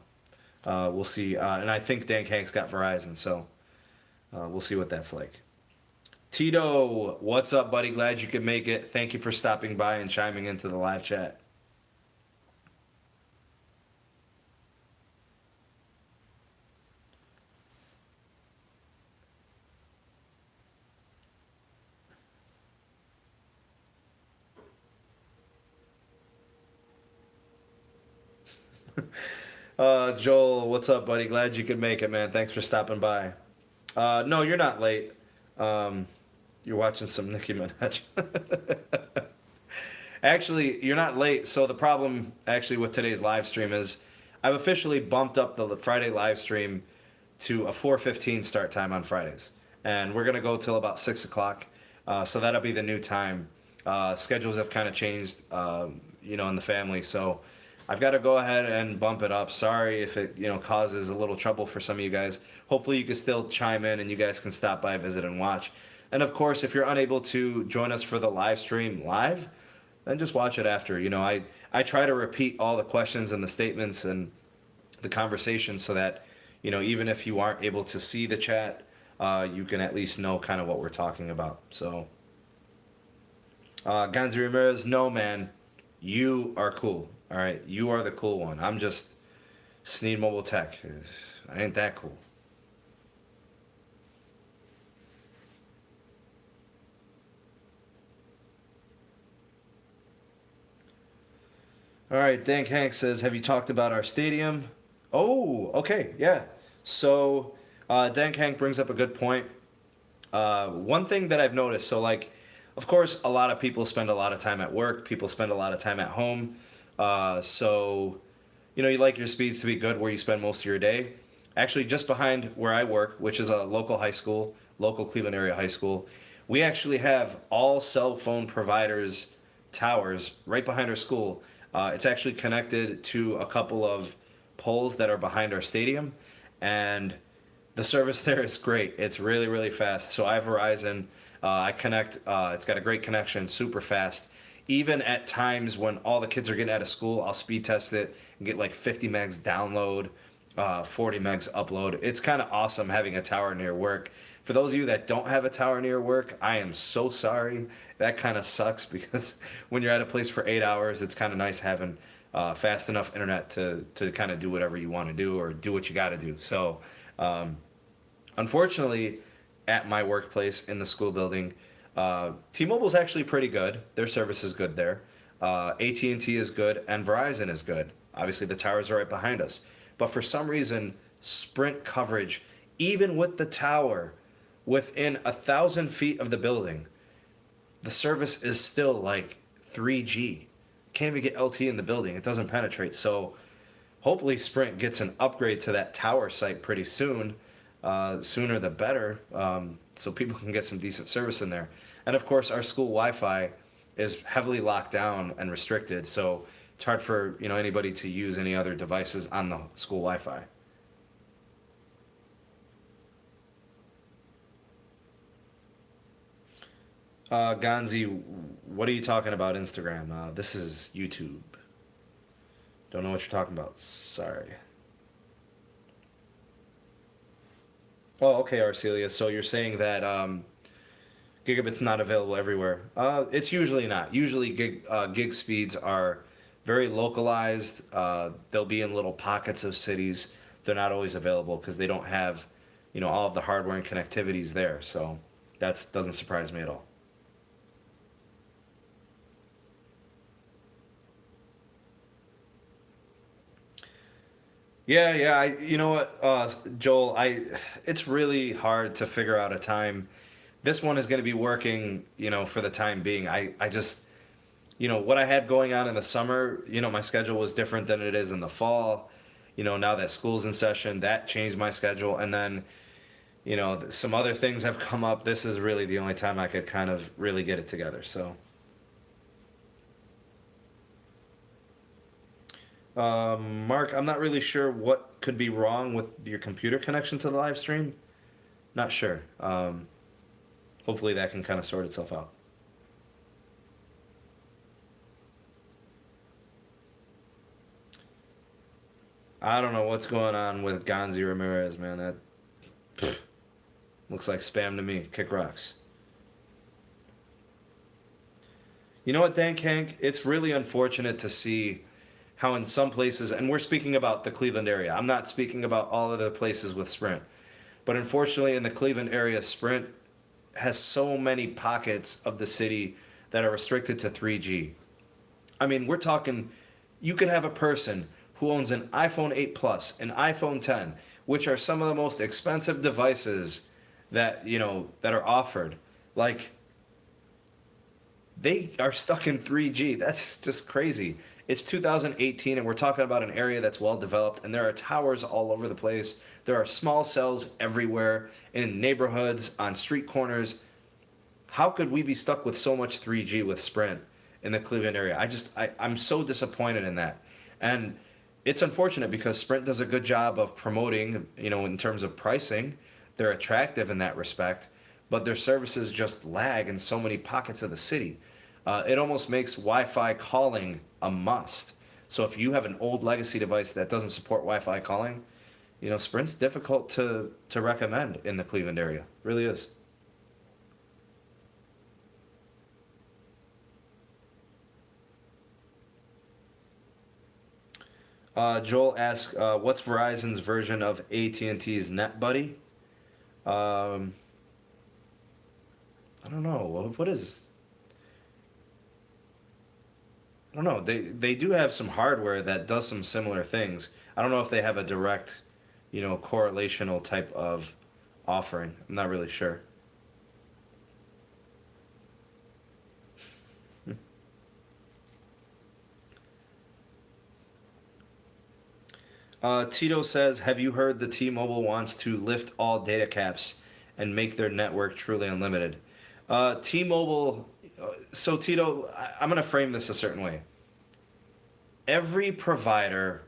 We'll see. And I think Dan Hank's got Verizon, so we'll see what that's like. Tito, what's up, buddy? Glad you could make it. Thank you for stopping by and chiming into the live chat. Joel, what's up, buddy? Glad you could make it, man. Thanks for stopping by. No, you're not late. Um, you're watching some Nicki Minaj. Actually, you're not late. So the problem actually with today's live stream is I've officially bumped up the Friday live stream to a 4:15 start time on Fridays, and we're gonna go till about 6 o'clock. So that'll be the new time. Schedules have kind of changed, in the family. So I've got to go ahead and bump it up. Sorry if it causes a little trouble for some of you guys. Hopefully you can still chime in and you guys can stop by, visit, and watch. And of course, if you're unable to join us for the live stream live, then just watch it after. I try to repeat all the questions and the statements and the conversation so that even if you aren't able to see the chat, you can at least know kind of what we're talking about. So, Ganzi Ramirez, no man, you are cool. All right, you are the cool one. I'm just Sneed Mobile Tech. I ain't that cool. All right, Dank Hank says, have you talked about our stadium? Oh, okay, yeah. So, Dank Hank brings up a good point. One thing that I've noticed, so like, of course, a lot of people spend a lot of time at work. People spend a lot of time at home. So, you like your speeds to be good where you spend most of your day. Actually, just behind where I work, which is a local high school, local Cleveland area high school, we actually have all cell phone providers towers right behind our school. It's actually connected to a couple of poles that are behind our stadium, and the service there is great. It's really, really fast. So I have Verizon. I connect. It's got a great connection, super fast. Even at times when all the kids are getting out of school, I'll speed test it and get like 50 megs download, 40 megs upload. It's kind of awesome having a tower near work. For those of you that don't have a tower near work, I am so sorry. That kind of sucks because when you're at a place for 8 hours, it's kind of nice having fast enough internet to kind of do whatever you want to do or do what you got to do. So, unfortunately, at my workplace in the school building, T-Mobile's actually pretty good. Their service is good there. AT&T is good, and Verizon is good. Obviously, the towers are right behind us. But for some reason, Sprint coverage, even with the tower within 1,000 feet of the building, the service is still like 3G. Can't even get LTE in the building. It doesn't penetrate. So hopefully Sprint gets an upgrade to that tower site pretty soon. Sooner the better, so people can get some decent service in there. And of course, our school Wi-Fi is heavily locked down and restricted, so it's hard for anybody to use any other devices on the school Wi-Fi. Ganzi, what are you talking about Instagram? This is YouTube. Don't know what you're talking about. Sorry. Oh, okay, Arcelia. So you're saying that gigabit's not available everywhere. It's usually not. Usually gig speeds are very localized. They'll be in little pockets of cities. They're not always available because they don't have, all of the hardware and connectivities there. So that doesn't surprise me at all. Yeah. You know what, Joel? It's really hard to figure out a time. This one is going to be working, for the time being. I just, what I had going on in the summer, my schedule was different than it is in the fall. Now that school's in session, that changed my schedule. And then, some other things have come up. This is really the only time I could kind of really get it together. So, Mark, I'm not really sure what could be wrong with your computer connection to the live stream. Not sure. Hopefully that can kind of sort itself out. I don't know what's going on with Ganzi Ramirez, man. That pfft, looks like spam to me. Kick rocks. You know what, Dan Kank? It's really unfortunate to see how in some places, and we're speaking about the Cleveland area. I'm not speaking about all of the places with Sprint. But unfortunately, in the Cleveland area, Sprint has so many pockets of the city that are restricted to 3G. I mean, we're talking, you could have a person who owns an iPhone 8 Plus, an iPhone 10, which are some of the most expensive devices that, that are offered. Like, they are stuck in 3G. That's just crazy. It's 2018 and we're talking about an area that's well developed, and there are towers all over the place. There are small cells everywhere in neighborhoods, on street corners. How could we be stuck with so much 3G with Sprint in the Cleveland area? I'm so disappointed in that. And it's unfortunate because Sprint does a good job of promoting, in terms of pricing. They're attractive in that respect, but their services just lag in so many pockets of the city. It almost makes Wi-Fi calling a must. So if you have an old legacy device that doesn't support Wi-Fi calling, Sprint's difficult to recommend in the Cleveland area. It really is. Joel asks, "What's Verizon's version of AT&T's NetBuddy?" Um, I don't know. What is? I don't know. They do have some hardware that does some similar things. I don't know if they have a direct, correlational type of offering. I'm not really sure. Tito says, "Have you heard the T-Mobile wants to lift all data caps and make their network truly unlimited?" T-Mobile. So Tito, I'm gonna frame this a certain way. Every provider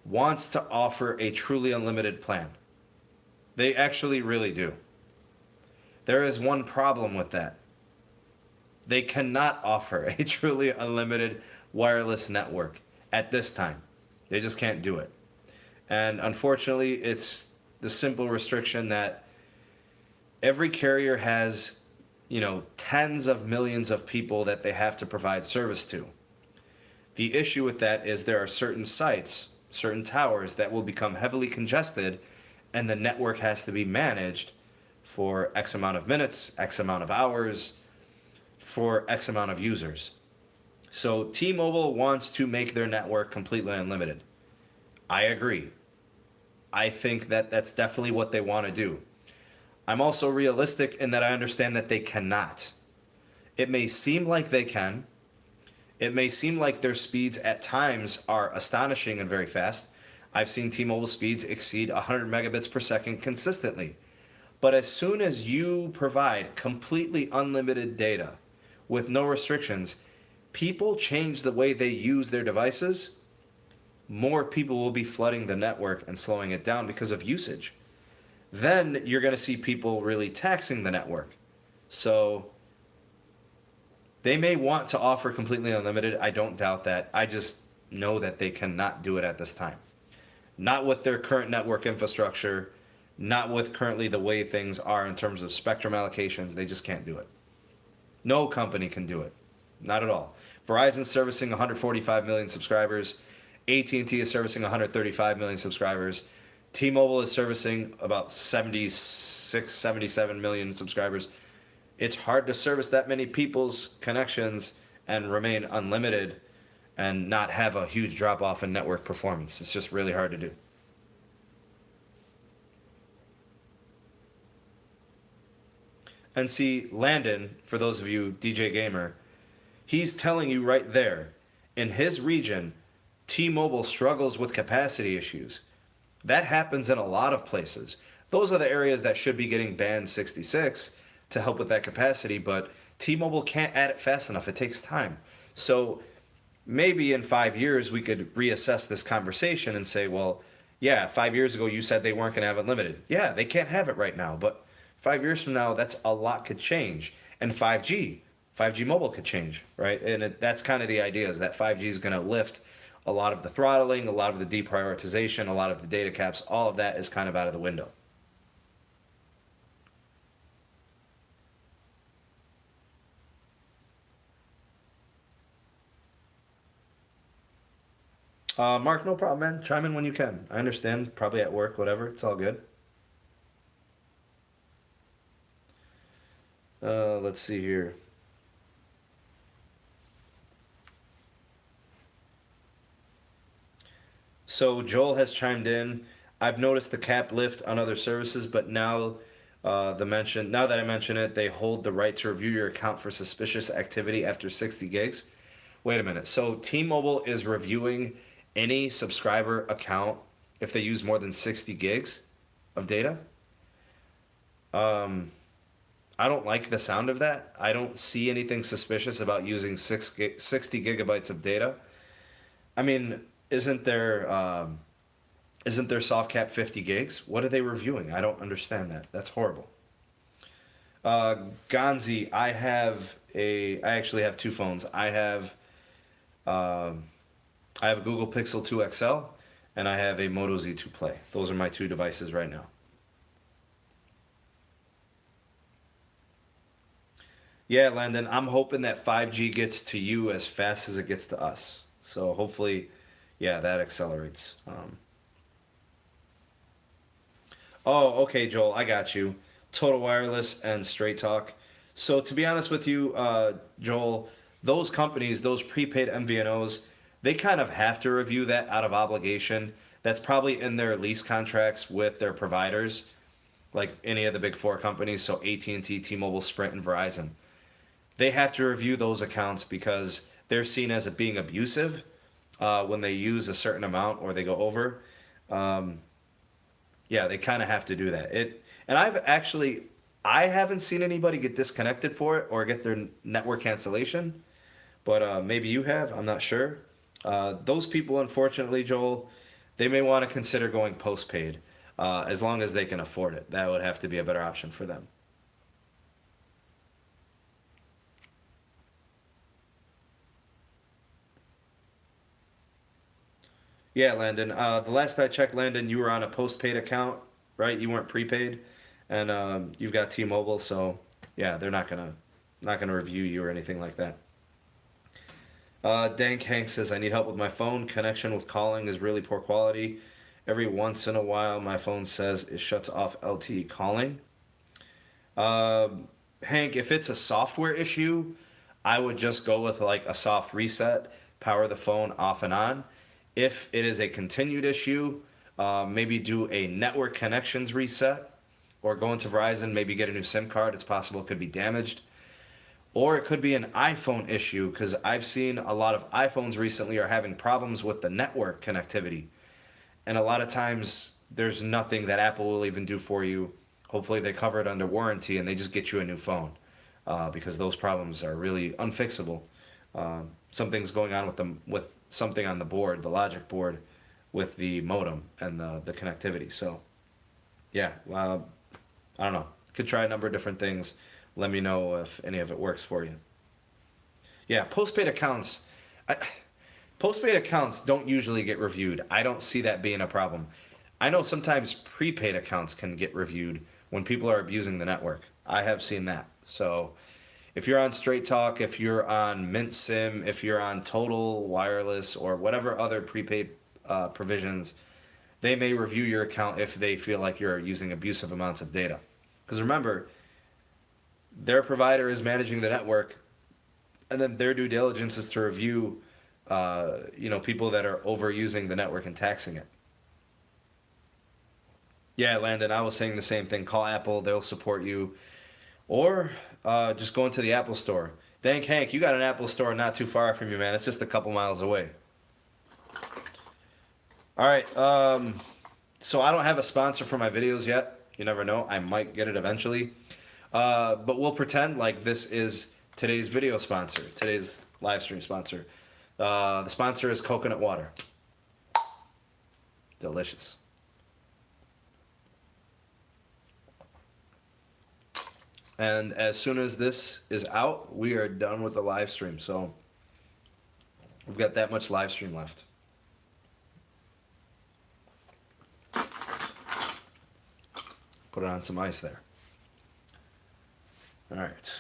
wants to offer a truly unlimited plan. They actually really do. There is one problem with that. They cannot offer a truly unlimited wireless network at this time. They just can't do it. And unfortunately, it's the simple restriction that every carrier has, tens of millions of people that they have to provide service to. The issue with that is there are certain sites, certain towers that will become heavily congested, and the network has to be managed for X amount of minutes, X amount of hours, for X amount of users. So T-Mobile wants to make their network completely unlimited. I agree. I think that that's definitely what they want to do. I'm also realistic in that I understand that they cannot. It may seem like they can. It may seem like their speeds at times are astonishing and very fast. I've seen T-Mobile speeds exceed 100 megabits per second consistently. But as soon as you provide completely unlimited data with no restrictions, people change the way they use their devices. More people will be flooding the network and slowing it down because of usage. Then you're going to see people really taxing the network. So they may want to offer completely unlimited. I don't doubt that. I just know that they cannot do it at this time. Not with their current network infrastructure, not with currently the way things are in terms of spectrum allocations. They just can't do it. No company can do it. Not at all. Verizon's servicing 145 million subscribers. AT&T is servicing 135 million subscribers. T-Mobile is servicing about 76, 77 million subscribers. It's hard to service that many people's connections and remain unlimited and not have a huge drop off in network performance. It's just really hard to do. And see, Landon, for those of you DJ Gamer, he's telling you right there, in his region, T-Mobile struggles with capacity issues. That happens in a lot of places. Those are the areas that should be getting band 66 to help with that capacity, but T-Mobile can't add it fast enough. It takes time. So maybe in 5 years we could reassess this conversation and say, well, yeah, 5 years ago you said they weren't going to have it limited. Yeah, they can't have it right now, but 5 years from now, that's a lot could change. And 5G mobile could change, right? And that's kind of the idea, is that 5G is going to lift a lot of the throttling, a lot of the deprioritization, a lot of the data caps. All of that is kind of out of the window. Mark, no problem, man. Chime in when you can. I understand. Probably at work, whatever. It's all good. Let's see here. So Joel has chimed in. I've noticed the cap lift on other services, but now that I mention it, they hold the right to review your account for suspicious activity after 60 gigs. Wait a minute. So T-Mobile is reviewing any subscriber account if they use more than 60 gigs of data? Um, I don't like the sound of that. I don't see anything suspicious about using 60 gigabytes of data. I mean, isn't their soft cap 50 gigs? What are they reviewing? I don't understand that. That's horrible. Gonzi, I actually have two phones. Um, I have a Google Pixel 2 XL and I have a Moto Z2 Play. Those are my two devices right now. Yeah, Landon, I'm hoping that 5G gets to you as fast as it gets to us. So hopefully, yeah, that accelerates. Oh, okay, Joel, I got you. Total Wireless and Straight Talk. So to be honest with you, Joel, those companies, those prepaid MVNOs, they kind of have to review that out of obligation. That's probably in their lease contracts with their providers, like any of the big four companies, so AT&T, T-Mobile, Sprint, and Verizon. They have to review those accounts because they're seen as being abusive when they use a certain amount or they go over. Um, yeah, they kind of have to do that. And I haven't seen anybody get disconnected for it or get their network cancellation, but maybe you have. I'm not sure. Those people, unfortunately, Joel, they may want to consider going postpaid as long as they can afford it. That would have to be a better option for them. Yeah, Landon. The last I checked, Landon, you were on a postpaid account, right? You weren't prepaid, and you've got T-Mobile, so yeah, they're not gonna review you or anything like that. Dank Hank says, I need help with my phone. Connection with calling is really poor quality. Every once in a while, my phone says it shuts off LTE calling. Hank, if it's a software issue, I would just go with like a soft reset, power the phone off and on. If it is a continued issue, maybe do a network connections reset or go into Verizon, maybe get a new SIM card. It's possible it could be damaged. Or it could be an iPhone issue because I've seen a lot of iPhones recently are having problems with the network connectivity. And a lot of times there's nothing that Apple will even do for you. Hopefully they cover it under warranty and they just get you a new phone because those problems are really unfixable. Something's going on with something on the board, the logic board, with the modem and the connectivity. So yeah, I don't know. Could try a number of different things. Let me know if any of it works for you. Yeah, I, postpaid accounts don't usually get reviewed. I don't see that being a problem. I know sometimes prepaid accounts can get reviewed when people are abusing the network. I have seen that. So if you're on Straight Talk, if you're on Mint Sim, if you're on Total Wireless or whatever other prepaid provisions, they may review your account if they feel like you're using abusive amounts of data. Because remember, their provider is managing the network, and then their due diligence is to review, people that are overusing the network and taxing it. Yeah, Landon, I was saying the same thing. Call Apple; they'll support you, or just go into the Apple store. Thank Hank, you got an Apple store not too far from you, man. It's just a couple miles away. All right. So I don't have a sponsor for my videos yet. You never know. I might get it eventually. But we'll pretend like this is today's video sponsor, today's live stream sponsor. The sponsor is coconut water. Delicious. And as soon as this is out, we are done with the live stream. So we've got that much live stream left. Put it on some ice there. All right.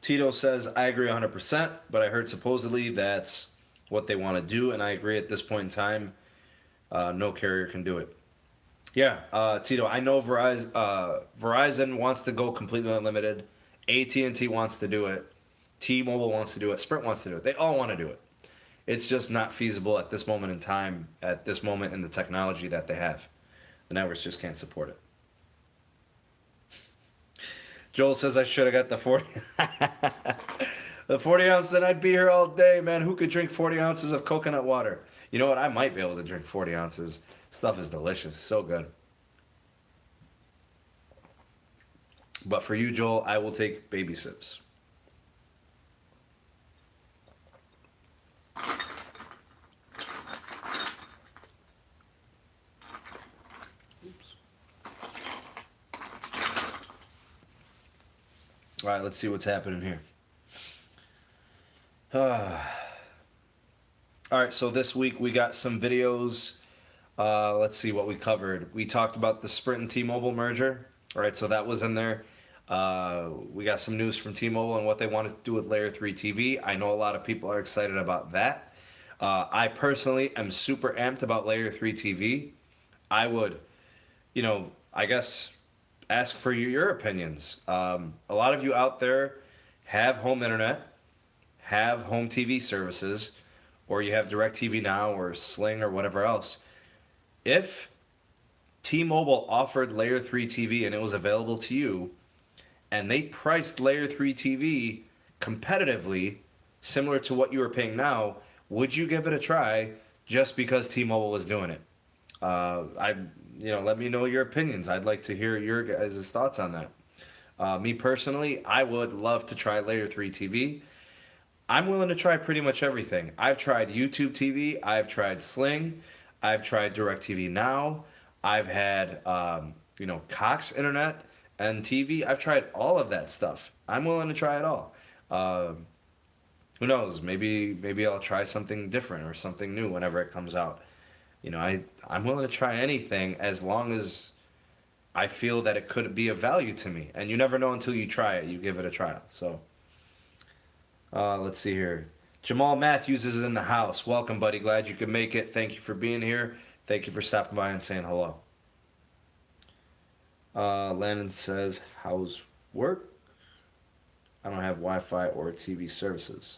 Tito says, I agree 100%, but I heard supposedly that's what they want to do, and I agree at this point in time, no carrier can do it. Yeah, Tito, I know Verizon wants to go completely unlimited. AT&T wants to do it. T-Mobile wants to do it. Sprint wants to do it. They all want to do it. It's just not feasible at this moment in time, at this moment in the technology that they have. The networks just can't support it. Joel says I should have got the 40. The 40 ounce, then I'd be here all day, man. Who could drink 40 ounces of coconut water? You know what? I might be able to drink 40 ounces. Stuff is delicious. So good. But for you, Joel, I will take baby sips. Oops. All right, let's see what's happening here. All right, so this week we got some videos. Let's see what we covered. We talked about the Sprint and T-Mobile merger. All right, so that was in there. We got some news from T-Mobile and what they want to do with Layer 3 TV. I know a lot of people are excited about that. I personally am super amped about Layer 3 TV. I would, I guess ask for your opinions. A lot of you out there have home internet, have home TV services, or you have DirecTV Now or Sling or whatever else. If T-Mobile offered Layer 3 TV and it was available to you, and they priced Layer 3 TV competitively, similar to what you are paying now, would you give it a try just because T-Mobile was doing it? Let me know your opinions. I'd like to hear your guys' thoughts on that. Me personally, I would love to try Layer 3 TV. I'm willing to try pretty much everything. I've tried YouTube TV. I've tried Sling. I've tried DirecTV Now. I've had, Cox Internet and TV. I've tried all of that stuff. I'm willing to try it all. Who knows? Maybe I'll try something different or something new whenever it comes out. I'm willing to try anything as long as I feel that it could be of value to me. And you never know until you try it. You give it a trial. So. Let's see here. Jamal Matthews is in the house. Welcome, buddy. Glad you could make it. Thank you for being here. Thank you for stopping by and saying hello. Landon says, how's work? I don't have Wi-Fi or TV services.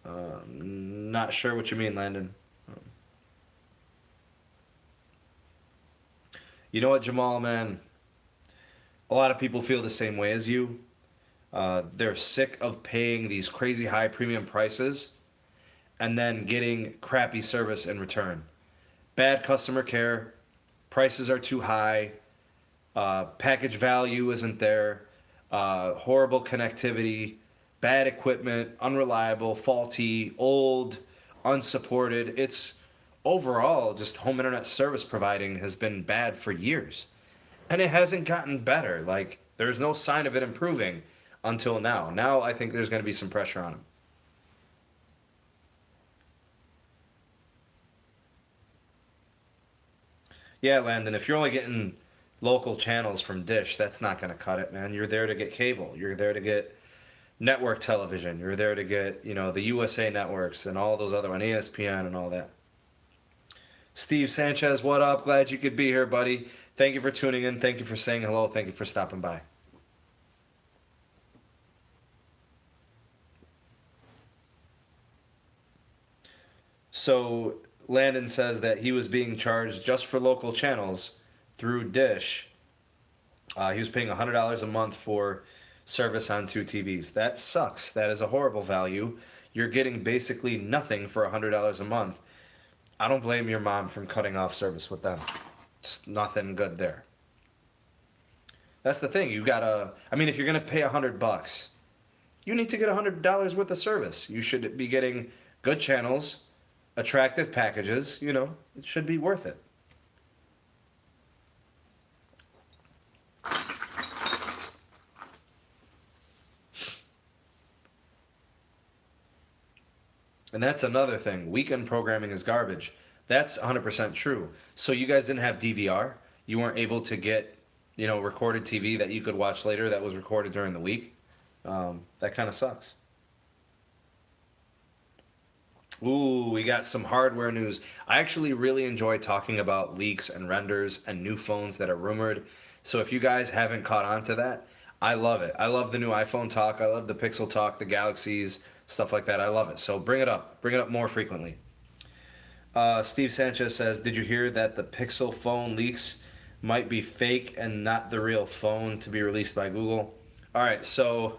Not sure what you mean, Landon. You know what, Jamal, man? A lot of people feel the same way as you. They're sick of paying these crazy high premium prices and then getting crappy service in return. Bad customer care, prices are too high, package value isn't there, horrible connectivity, bad equipment, unreliable, faulty, old, unsupported. It's overall just home internet service providing has been bad for years. And it hasn't gotten better. Like, there's no sign of it improving until now. Now I think there's going to be some pressure on them. Yeah, Landon, if you're only getting local channels from Dish, that's not going to cut it, man. You're there to get cable. You're there to get network television. You're there to get, the USA networks and all those other ones, ESPN and all that. Steve Sanchez, what up? Glad you could be here, buddy. Thank you for tuning in. Thank you for saying hello. Thank you for stopping by. So Landon says that he was being charged just for local channels through Dish. He was paying $100 a month for service on 2 TVs. That sucks. That is a horrible value. You're getting basically nothing for $100 a month. I don't blame your mom from cutting off service with them. It's nothing good there. That's the thing. You gotta. If you're gonna pay $100, you need to get $100 worth of service. You should be getting good channels, attractive packages. It should be worth it. And that's another thing. Weekend programming is garbage. That's 100% true. So you guys didn't have DVR? You weren't able to get, recorded TV that you could watch later that was recorded during the week? That kind of sucks. Ooh, we got some hardware news. I actually really enjoy talking about leaks and renders and new phones that are rumored. So if you guys haven't caught on to that, I love it. I love the new iPhone talk. I love the Pixel talk, the Galaxies, stuff like that. I love it. So bring it up. Bring it up more frequently. Steve Sanchez says, did you hear that the Pixel phone leaks might be fake and not the real phone to be released by Google? All right, so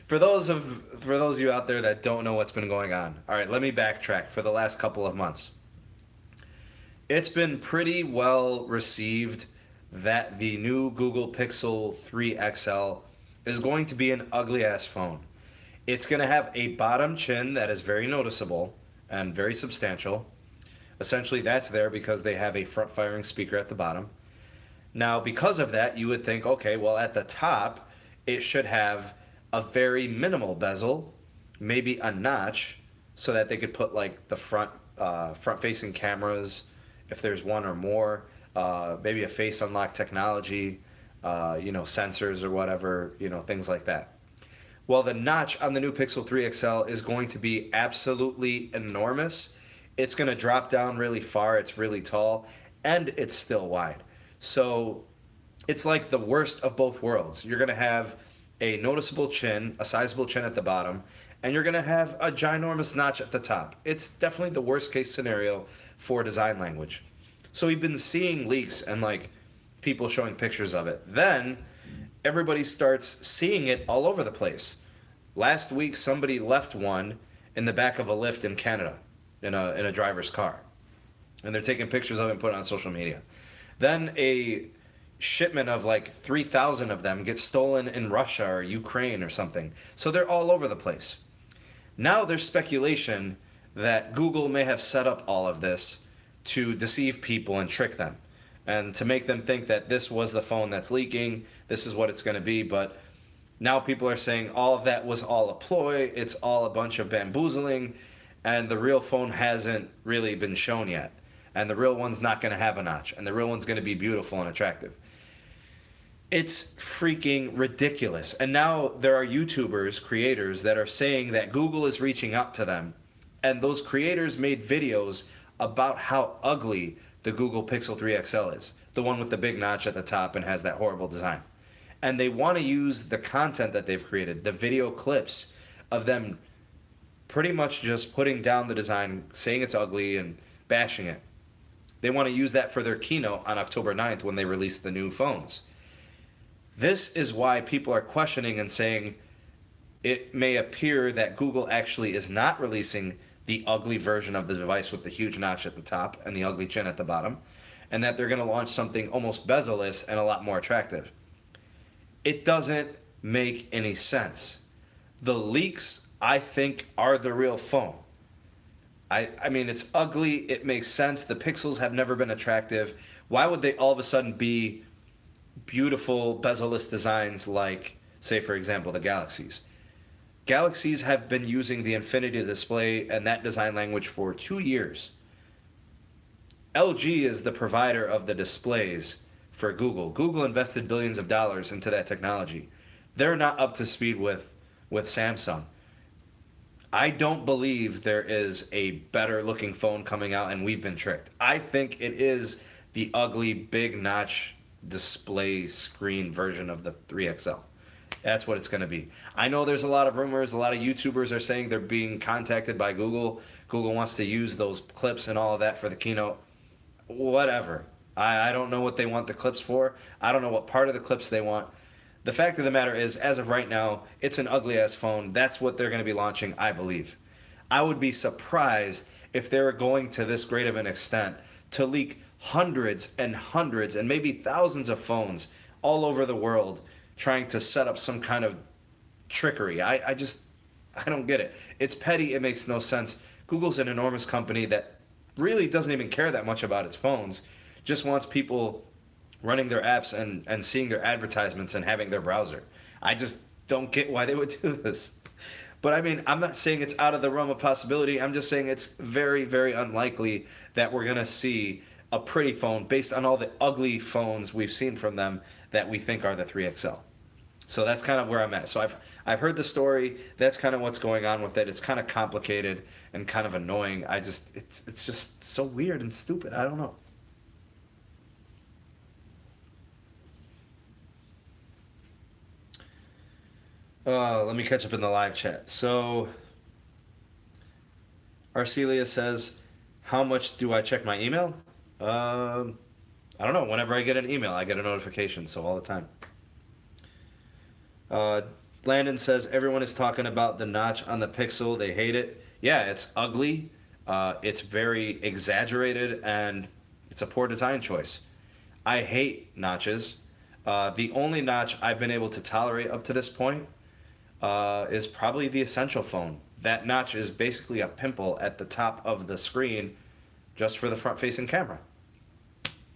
for those of you out there that don't know what's been going on, all right, let me backtrack for the last couple of months. It's been pretty well received that the new Google Pixel 3 XL is going to be an ugly ass phone. It's going to have a bottom chin that is very noticeable and very substantial. Essentially, that's there because they have a front-firing speaker at the bottom. Now, because of that, you would think, okay, well, at the top, it should have a very minimal bezel, maybe a notch, so that they could put like the front-facing cameras, if there's one or more, maybe a face unlock technology, sensors or whatever, things like that. Well, the notch on the new Pixel 3 XL is going to be absolutely enormous. It's going to drop down really far, it's really tall, and it's still wide. So it's like the worst of both worlds. You're going to have a noticeable chin, a sizable chin at the bottom, and you're going to have a ginormous notch at the top. It's definitely the worst case scenario for design language. So we've been seeing leaks and like people showing pictures of it. Then everybody starts seeing it all over the place. Last week, somebody left one in the back of a lift in Canada, in a driver's car, and they're taking pictures of it and putting it on social media. Then a shipment of like 3,000 of them gets stolen in Russia or Ukraine or something. So they're all over the place. Now there's speculation that Google may have set up all of this to deceive people and trick them, and to make them think that this was the phone that's leaking, this is what it's going to be. But now people are saying all of that was all a ploy, it's all a bunch of bamboozling, and the real phone hasn't really been shown yet. And the real one's not going to have a notch, and the real one's going to be beautiful and attractive. It's freaking ridiculous. And now there are YouTubers, creators, that are saying that Google is reaching out to them, and those creators made videos about how ugly the Google Pixel 3 XL is, the one with the big notch at the top and has that horrible design. And they want to use the content that they've created, the video clips of them pretty much just putting down the design, saying it's ugly and bashing it. They want to use that for their keynote on October 9th when they release the new phones. This is why people are questioning and saying it may appear that Google actually is not releasing the ugly version of the device with the huge notch at the top and the ugly chin at the bottom, and that they're going to launch something almost bezel-less and a lot more attractive. It doesn't make any sense. The leaks, I think, are the real phone. I mean, it's ugly, it makes sense. The pixels have never been attractive. Why would they all of a sudden be beautiful bezel-less designs like, say, for example, the Galaxies? Galaxies have been using the Infinity display and that design language for 2 years. LG is the provider of the displays for Google. Google invested billions of dollars into that technology. They're not up to speed with Samsung. I don't believe there is a better looking phone coming out and we've been tricked. I think it is the ugly big notch display screen version of the 3XL. That's what it's going to be. I know there's a lot of rumors. A lot of YouTubers are saying they're being contacted by Google. Google wants to use those clips and all of that for the keynote. Whatever. I don't know what they want the clips for. I don't know what part of the clips they want. The fact of the matter is, as of right now, it's an ugly-ass phone. That's what they're going to be launching, I believe. I would be surprised if they were going to this great of an extent to leak hundreds and hundreds and maybe thousands of phones all over the world trying to set up some kind of trickery. I don't get it. It's petty. It makes no sense. Google's an enormous company that really doesn't even care that much about its phones. Just wants people running their apps and seeing their advertisements and having their browser. I just don't get why they would do this. But I mean, I'm not saying it's out of the realm of possibility. I'm just saying it's very, very unlikely that we're going to see a pretty phone based on all the ugly phones we've seen from them that we think are the 3XL. So that's kind of where I'm at. So I've heard the story. That's kind of what's going on with it. It's kind of complicated and kind of annoying. It's just so weird and stupid. I don't know. Let me catch up in the live chat. So, Arcelia says, "How much do I check my email?" Um, I don't know. Whenever I get an email, I get a notification, so all the time. Uh, Landon says everyone is talking about the notch on the Pixel. They hate it. Yeah, it's ugly. It's very exaggerated, and it's a poor design choice. I hate notches. The only notch I've been able to tolerate up to this point is probably the Essential phone. That notch is basically a pimple at the top of the screen just for the front facing camera.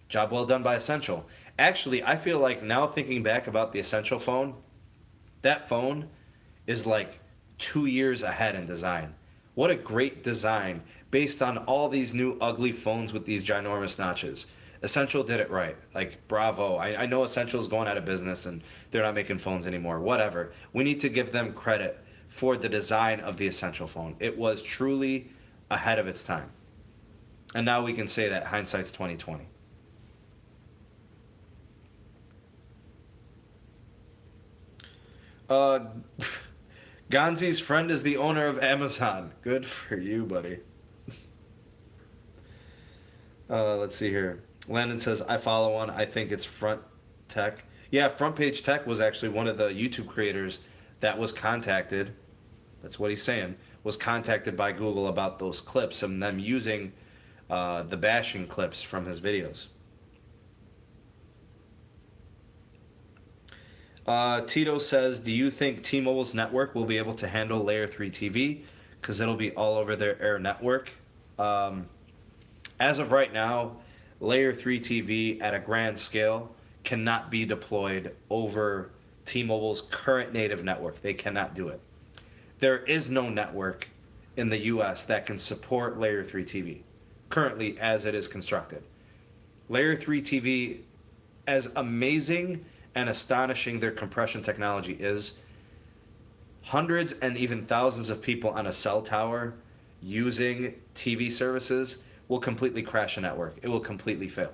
Job well done by Essential. Actually, I feel like now thinking back about the Essential phone, that phone is like 2 years ahead in design. What a great design based on all these new ugly phones with these ginormous notches. Essential did it right. Like, bravo. I know Essential's going out of business and they're not making phones anymore. Whatever. We need to give them credit for the design of the Essential phone. It was truly ahead of its time. And now we can say that hindsight's 2020. Uh, Gonzi's friend is the owner of Amazon. Good for you, buddy. Let's see here. Landon says, I follow one. I think it's Front Tech. Yeah, Front Page Tech was actually one of the YouTube creators that was contacted. That's what he's saying. Was contacted by Google about those clips and them using the bashing clips from his videos. Tito says, do you think T-Mobile's network will be able to handle Layer 3 TV? Because it'll be all over their air network. As of right now, Layer 3 TV at a grand scale cannot be deployed over T-Mobile's current native network. They cannot do it. There is no network in the US that can support Layer 3 TV, currently as it is constructed. Layer 3 TV, as amazing and astonishing their compression technology is, hundreds and even thousands of people on a cell tower using TV services will completely crash a network. It will completely fail.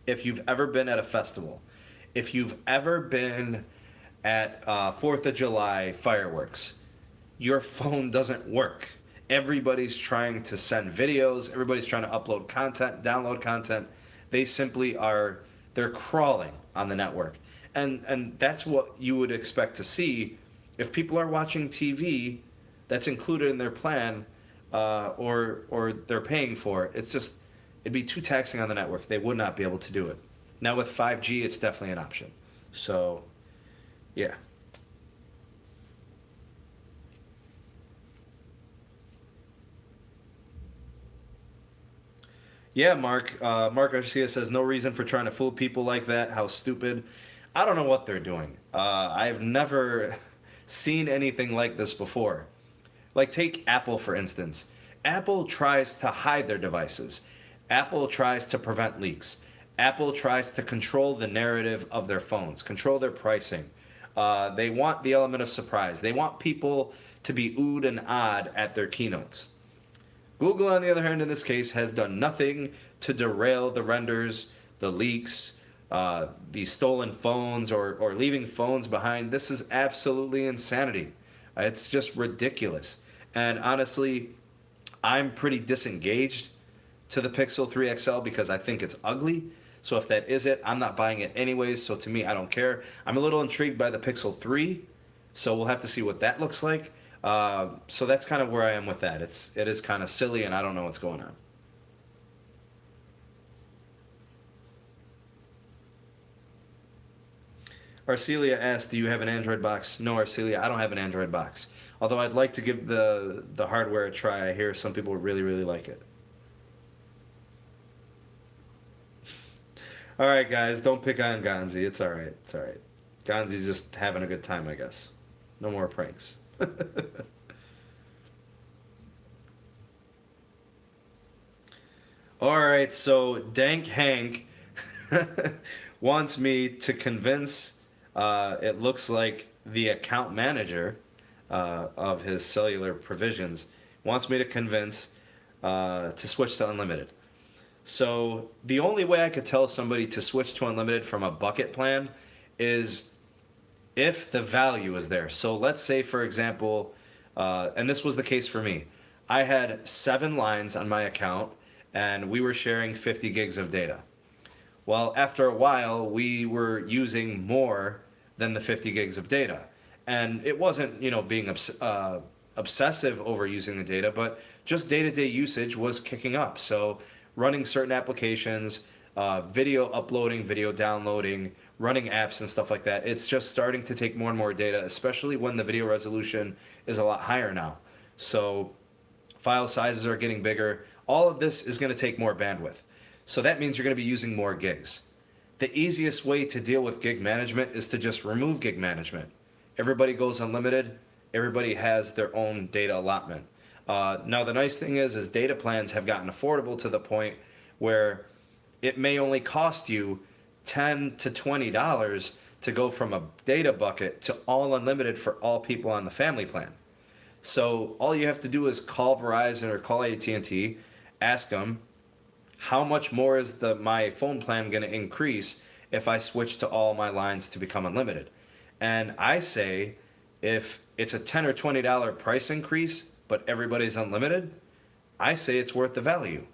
If you've ever been at a festival, if you've ever been at 4th of July fireworks, your phone doesn't work. Everybody's trying to send videos, everybody's trying to upload content, download content. They simply are, they're crawling on the network. And that's what you would expect to see if people are watching TV that's included in their plan, or they're paying for it. It's just, it'd be too taxing on the network. They would not be able to do it. Now with 5G, it's definitely an option. So, yeah. Yeah, Mark. Mark Garcia says, no reason for trying to fool people like that. How stupid. I don't know what they're doing. I've never seen anything like this before. Like, take Apple, for instance. Apple tries to hide their devices. Apple tries to prevent leaks. Apple tries to control the narrative of their phones, control their pricing. They want the element of surprise. They want people to be oohed and awed at their keynotes. Google, on the other hand, in this case, has done nothing to derail the renders, the leaks, these stolen phones, or leaving phones behind. This is absolutely insanity. It's just ridiculous. And honestly, I'm pretty disengaged to the Pixel 3 XL because I think it's ugly. So if that is it, I'm not buying it anyways. So to me, I don't care. I'm a little intrigued by the Pixel 3. So we'll have to see what that looks like. So that's kind of where I am with that. It is kind of silly, and I don't know what's going on. Arcelia asked, do you have an Android box? No, Arcelia, I don't have an Android box. Although I'd like to give the hardware a try. I hear some people really, really like it. All right, guys, don't pick on Gonzi. It's all right. It's all right. Gonzi's just having a good time, I guess. No more pranks. All right, so Dank Hank wants me to convince, it looks like the account manager of his cellular provisions, wants me to convince to switch to unlimited. So the only way I could tell somebody to switch to unlimited from a bucket plan is if the value is there. So let's say, for example, and this was the case for me, I had 7 lines on my account and we were sharing 50 gigs of data. Well, after a while, we were using more than the 50 gigs of data. And it wasn't, being obsessive over using the data, but just day to day usage was kicking up. So running certain applications, video uploading, video downloading, running apps and stuff like that, it's just starting to take more and more data, especially when the video resolution is a lot higher now. So file sizes are getting bigger. All of this is going to take more bandwidth. So that means you're going to be using more gigs. The easiest way to deal with gig management is to just remove gig management. Everybody goes unlimited. Everybody has their own data allotment. Now the nice thing is data plans have gotten affordable to the point where it may only cost you $10 to $20 to go from a data bucket to all unlimited for all people on the family plan. So all you have to do is call Verizon or call AT&T, ask them, how much more is my phone plan going to increase if I switch to all my lines to become unlimited? And I say, if it's a $10 or $20 price increase, but everybody's unlimited, I say it's worth the value.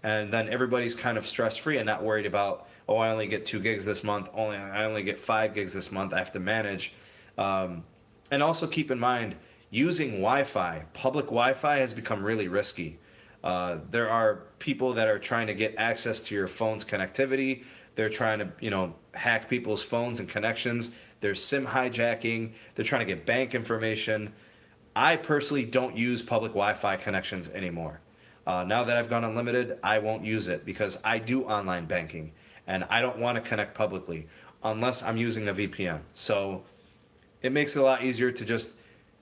And then everybody's kind of stress-free and not worried about, oh, I only get 2 gigs this month, I only get 5 gigs this month, I have to manage. And also keep in mind, using Wi-Fi, public Wi-Fi has become really risky. There are people that are trying to get access to your phone's connectivity. They're trying to, hack people's phones and connections. There's SIM hijacking. They're trying to get bank information. I personally don't use public Wi-Fi connections anymore. Now that I've gone unlimited, I won't use it because I do online banking and I don't want to connect publicly unless I'm using a VPN. So it makes it a lot easier to just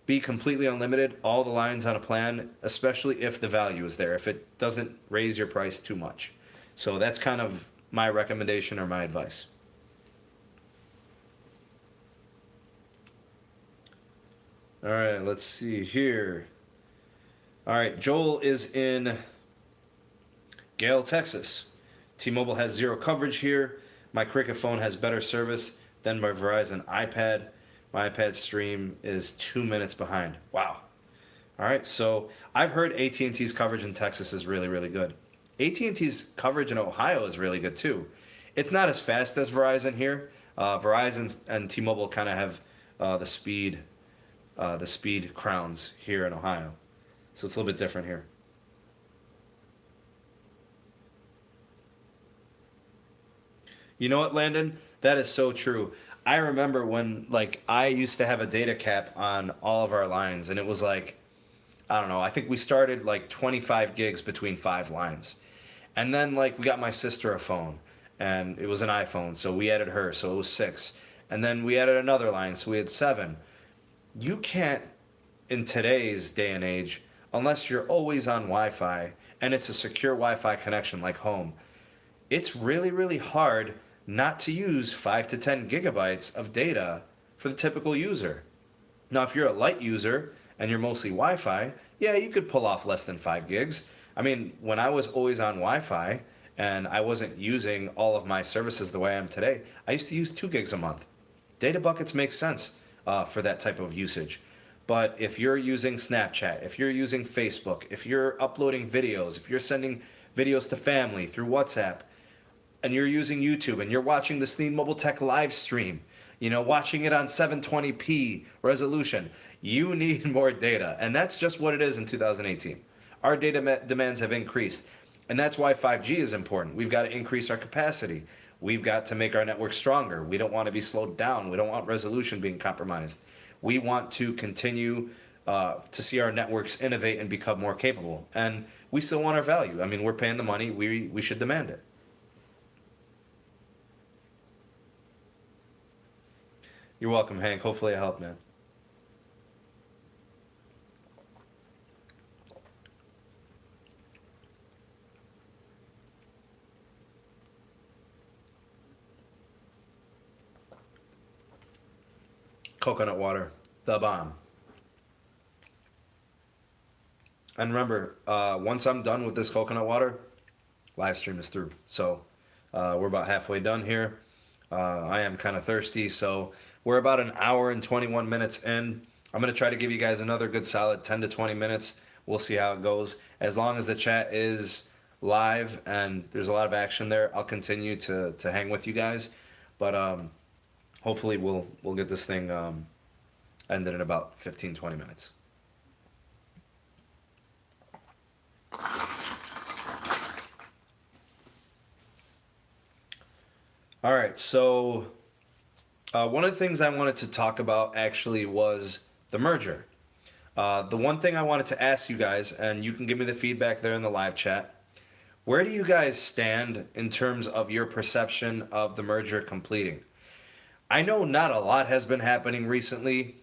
be completely unlimited, all the lines on a plan, especially if the value is there, if it doesn't raise your price too much. So that's kind of my recommendation or my advice. All right, let's see here. All right, Joel is in Gale, Texas. T-Mobile has 0 coverage here. My Cricket phone has better service than my Verizon iPad. My iPad stream is 2 minutes behind. Wow. All right, so I've heard AT&T's coverage in Texas is really, really good. AT&T's coverage in Ohio is really good too. It's not as fast as Verizon here. Verizon and T-Mobile kind of have the speed crowns here in Ohio. So it's a little bit different here. You know what, Landon? That is so true. I remember when I used to have a data cap on all of our lines and it was I don't know, I think we started 25 gigs between 5 lines. And then we got my sister a phone and it was an iPhone, so we added her, so it was 6. And then we added another line, so we had 7. You can't, in today's day and age, unless you're always on Wi-Fi and it's a secure Wi-Fi connection like home, it's really, really hard not to use 5 to 10 gigabytes of data for the typical user. Now, if you're a light user and you're mostly Wi-Fi, yeah, you could pull off less than 5 gigs. I mean, when I was always on Wi-Fi and I wasn't using all of my services the way I am today, I used to use 2 gigs a month. Data buckets make sense for that type of usage. But if you're using Snapchat, if you're using Facebook, if you're uploading videos, if you're sending videos to family through WhatsApp, and you're using YouTube and you're watching the Sneed Mobile Tech live stream, watching it on 720p resolution, you need more data. And that's just what it is in 2018. Our data demands have increased. And that's why 5G is important. We've got to increase our capacity. We've got to make our network stronger. We don't want to be slowed down. We don't want resolution being compromised. We want to continue to see our networks innovate and become more capable. And we still want our value. I mean, we're paying the money. We should demand it. You're welcome, Hank. Hopefully I helped, man. Coconut water, the bomb. And remember, once I'm done with this coconut water, live stream is through. So we're about halfway done here. I am kind of thirsty, so We're about an hour and 21 minutes in. I'm going to try to give you guys another good solid 10 to 20 minutes. We'll see how it goes. As long as the chat is live and there's a lot of action there, I'll continue to hang with you guys. But hopefully we'll get this thing ended in about 15-20 minutes. All right, so one of the things I wanted to talk about actually was the merger. The one thing I wanted to ask you guys, and you can give me the feedback there in the live chat, where do you guys stand in terms of your perception of the merger completing? I know not a lot has been happening recently,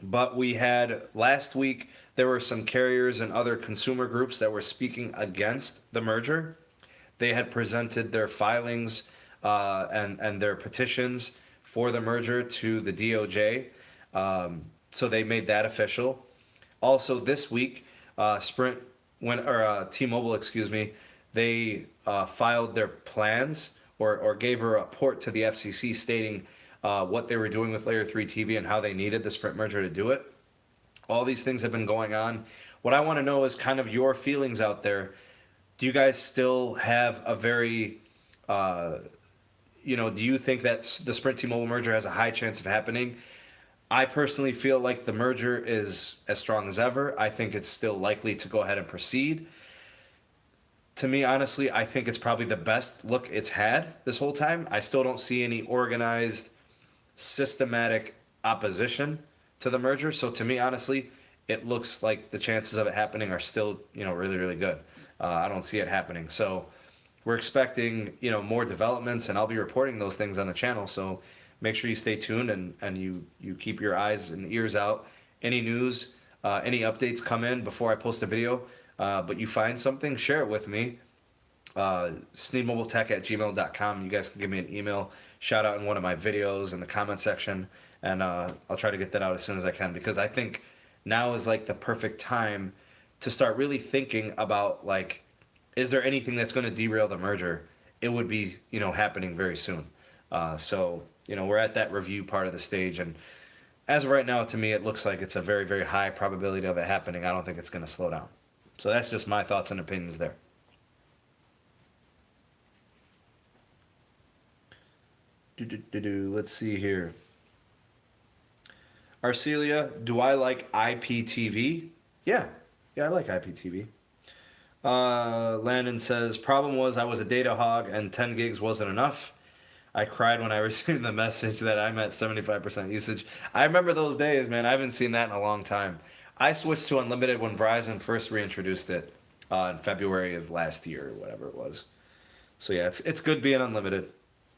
but we had last week, there were some carriers and other consumer groups that were speaking against the merger. They had presented their filings and their petitions for the merger to the DOJ. So they made that official. Also this week, T-Mobile, excuse me, they filed their plans or gave a report to the FCC stating what they were doing with Layer 3 TV and how they needed the Sprint merger to do it. All these things have been going on. What I want to know is kind of your feelings out there. Do you guys still have a very, do you think that the Sprint T-Mobile merger has a high chance of happening? I personally feel like the merger is as strong as ever. I think it's still likely to go ahead and proceed. To me, honestly, I think it's probably the best look it's had this whole time. I still don't see any organized, systematic opposition to the merger. So to me, honestly, it looks like the chances of it happening are still, really, really good. I don't see it happening. So we're expecting, more developments, and I'll be reporting those things on the channel. So make sure you stay tuned and you keep your eyes and ears out. Any news, any updates come in before I post a video, but you find something, share it with me. sneedmobiletech@gmail.com. You guys can give me an email, shout out in one of my videos in the comment section, and I'll try to get that out as soon as I can, because I think now is like the perfect time to start really thinking about, like, is there anything that's going to derail the merger? It would be, happening very soon. So we're at that review part of the stage, and as of right now, to me, it looks like it's a very, very high probability of it happening. I don't think it's going to slow down. So that's just my thoughts and opinions there. Let's see here. Arcelia, do I like IPTV? Yeah, I like IPTV. Landon says, problem was I was a data hog and 10 gigs wasn't enough. I cried when I received the message that I'm at 75% usage. I remember those days, man. I haven't seen that in a long time. I switched to unlimited when Verizon first reintroduced it in February of last year or whatever it was. So yeah, it's good being unlimited.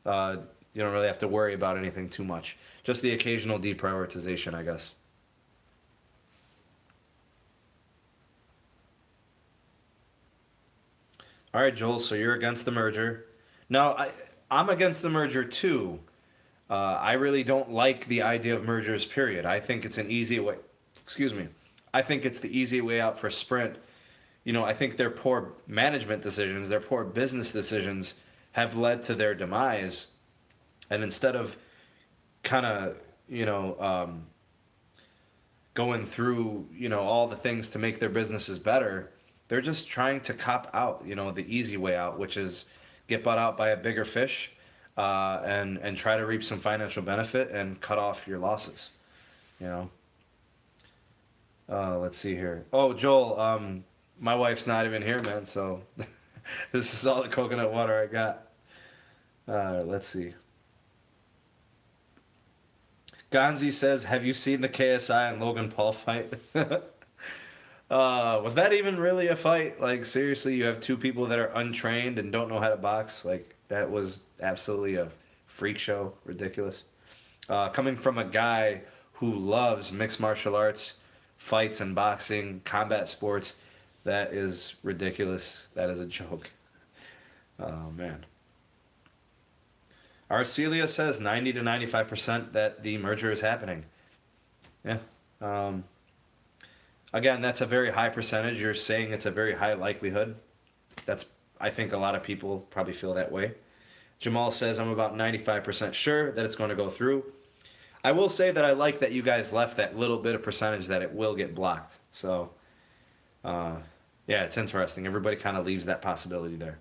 You don't really have to worry about anything too much. Just the occasional deprioritization, I guess. All right, Joel, so you're against the merger. Now, I'm against the merger too. I really don't like the idea of mergers, period. I think it's an easy way. Excuse me. I think it's the easy way out for Sprint. I think their poor management decisions, their poor business decisions have led to their demise. And instead of kind of, going through, all the things to make their businesses better, they're just trying to cop out, the easy way out, which is get bought out by a bigger fish and try to reap some financial benefit and cut off your losses, Let's see here. Oh, Joel, my wife's not even here, man, so this is all the coconut water I got. Let's see. Gonzi says, have you seen the KSI and Logan Paul fight? Was that even really a fight? Like, seriously, you have two people that are untrained and don't know how to box? Like, that was absolutely a freak show. Ridiculous. Coming from a guy who loves mixed martial arts, fights and boxing, combat sports, that is ridiculous. That is a joke. Oh, man. Arcelia says 90 to 95% that the merger is happening. Yeah. Again, that's a very high percentage. You're saying it's a very high likelihood. I think a lot of people probably feel that way. Jamal says, I'm about 95% sure that it's going to go through. I will say that I like that you guys left that little bit of percentage that it will get blocked. So, uh, yeah, it's interesting. Everybody kind of leaves that possibility there.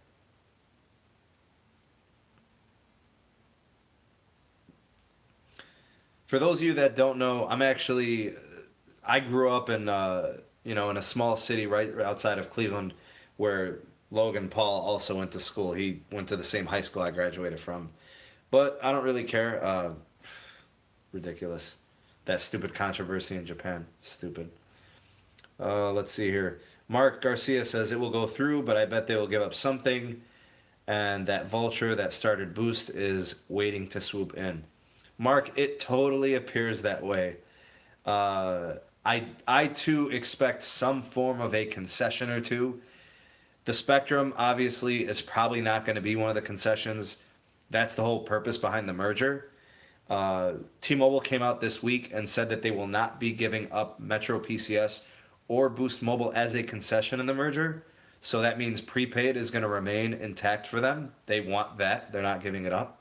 For those of you that don't know, I grew up in in a small city right outside of Cleveland, where Logan Paul also went to school. He went to the same high school I graduated from. But I don't really care. Ridiculous. That stupid controversy in Japan. Stupid. Let's see here. Mark Garcia says it will go through, but I bet they will give up something. And that vulture that started Boost is waiting to swoop in. Mark, it totally appears that way. Uh, I too expect some form of a concession or two. The Spectrum obviously is probably not going to be one of the concessions. That's the whole purpose behind the merger. T-Mobile came out this week and said that they will not be giving up Metro PCS or Boost Mobile as a concession in the merger. So that means prepaid is going to remain intact for them. They want that. They're not giving it up.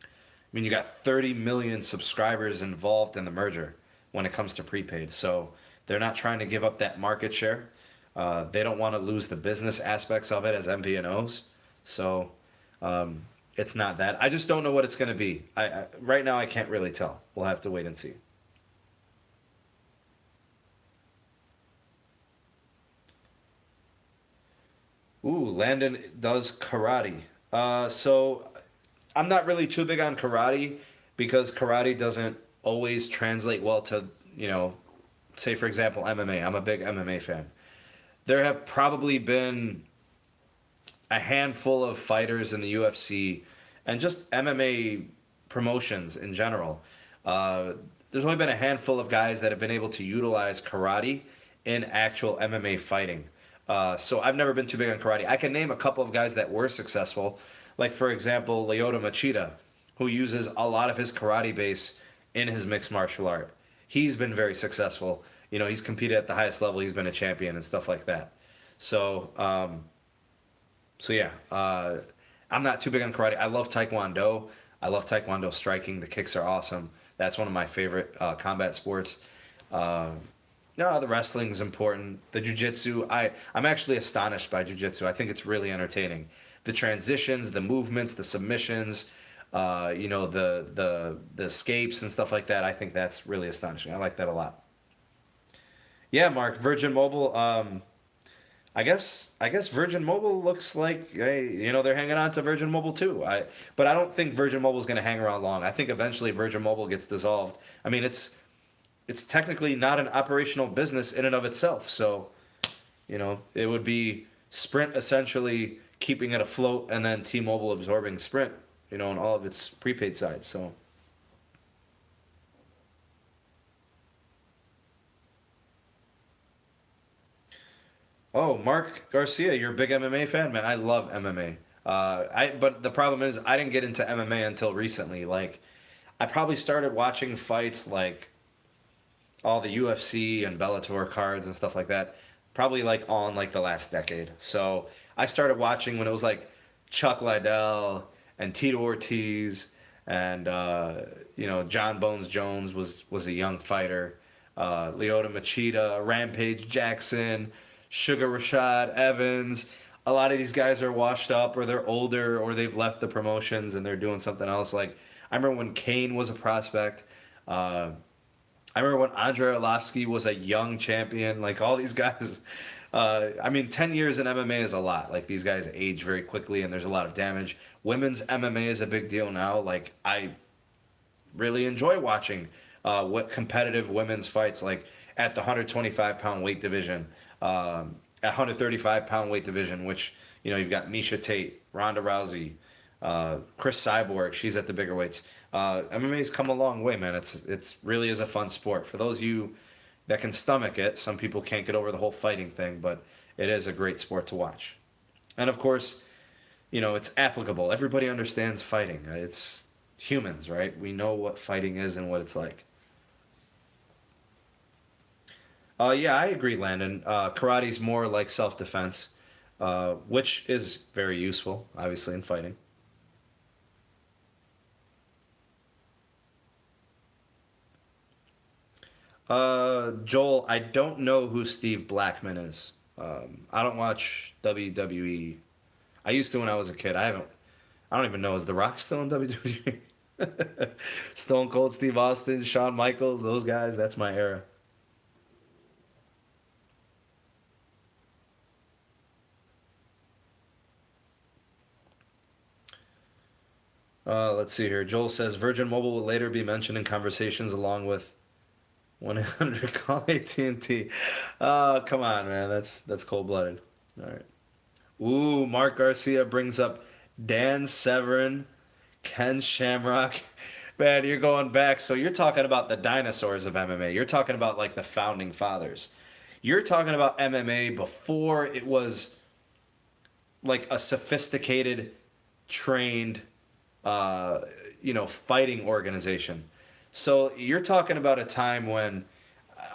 I mean, you got 30 million subscribers involved in the merger when it comes to prepaid. So they're not trying to give up that market share. They don't want to lose the business aspects of it as MVNOs. So um, it's not that. I just don't know what it's going to be. Right now, I can't really tell. We'll have to wait and see. Ooh, Landon does karate. So I'm not really too big on karate because karate doesn't always translate well to, you know, say for example MMA. I'm a big MMA fan. There have probably been a handful of fighters in the UFC and just MMA promotions in general. Uh, there's only been a handful of guys that have been able to utilize karate in actual MMA fighting. So I've never been too big on karate. I can name a couple of guys that were successful, like for example Lyoto Machida, who uses a lot of his karate base in his mixed martial art. He's been very successful. You know, he's competed at the highest level. He's been a champion and stuff like that. So, yeah, I'm not too big on karate. I love Taekwondo. I love Taekwondo striking. The kicks are awesome. That's one of my favorite combat sports. Uh, no, the wrestling is important. The jujitsu, I'm actually astonished by jujitsu. I think it's really entertaining. The transitions, the movements, the submissions, the escapes and stuff like that. I think that's really astonishing. I like that a lot. Yeah, Mark, Virgin Mobile. I guess Virgin Mobile looks like they're hanging on to Virgin Mobile too. But I don't think Virgin Mobile is going to hang around long. I think eventually Virgin Mobile gets dissolved. I mean, it's technically not an operational business in and of itself. So, it would be Sprint essentially keeping it afloat and then T-Mobile absorbing Sprint, on all of its prepaid sides. So, oh, Mark Garcia, you're a big MMA fan, man. I love MMA. But the problem is I didn't get into MMA until recently. Like, I probably started watching fights like all the UFC and Bellator cards and stuff like that, probably like on like the last decade. So I started watching when it was like Chuck Liddell and Tito Ortiz and John Bones Jones was a young fighter. Lyoto Machida, Rampage Jackson, Sugar Rashad Evans. A lot of these guys are washed up or they're older or they've left the promotions and they're doing something else. Like I remember when Kane was a prospect. I remember when Andrei Arlovsky was a young champion. Like all these guys, 10 years in MMA is a lot. Like these guys age very quickly and there's a lot of damage. Women's MMA is a big deal now. Like I really enjoy watching what competitive women's fights like at the 125-pound weight division, at 135-pound weight division, which you've got Misha Tate, Ronda Rousey, Chris Cyborg. She's at the bigger weights. MMA's come a long way, man. It's really is a fun sport for those of you that can stomach it. Some people can't get over the whole fighting thing, but it is a great sport to watch. And of course, it's applicable. Everybody understands fighting. It's humans, right? We know what fighting is and what it's like. Yeah, I agree, Landon. Karate's more like self-defense, which is very useful, obviously, in fighting. Joel, I don't know who Steve Blackman is. I don't watch WWE. I used to when I was a kid. I don't even know. Is The Rock still in WWE? Stone Cold Steve Austin, Shawn Michaels, those guys. That's my era. Let's see here. Joel says Virgin Mobile will later be mentioned in conversations along with 100 call AT&T. Oh, come on, man. That's cold blooded. All right. Ooh, Mark Garcia brings up Dan Severn, Ken Shamrock. Man, you're going back. So you're talking about the dinosaurs of MMA. You're talking about like the founding fathers. You're talking about MMA before it was like a sophisticated, trained, uh, fighting organization. So you're talking about a time when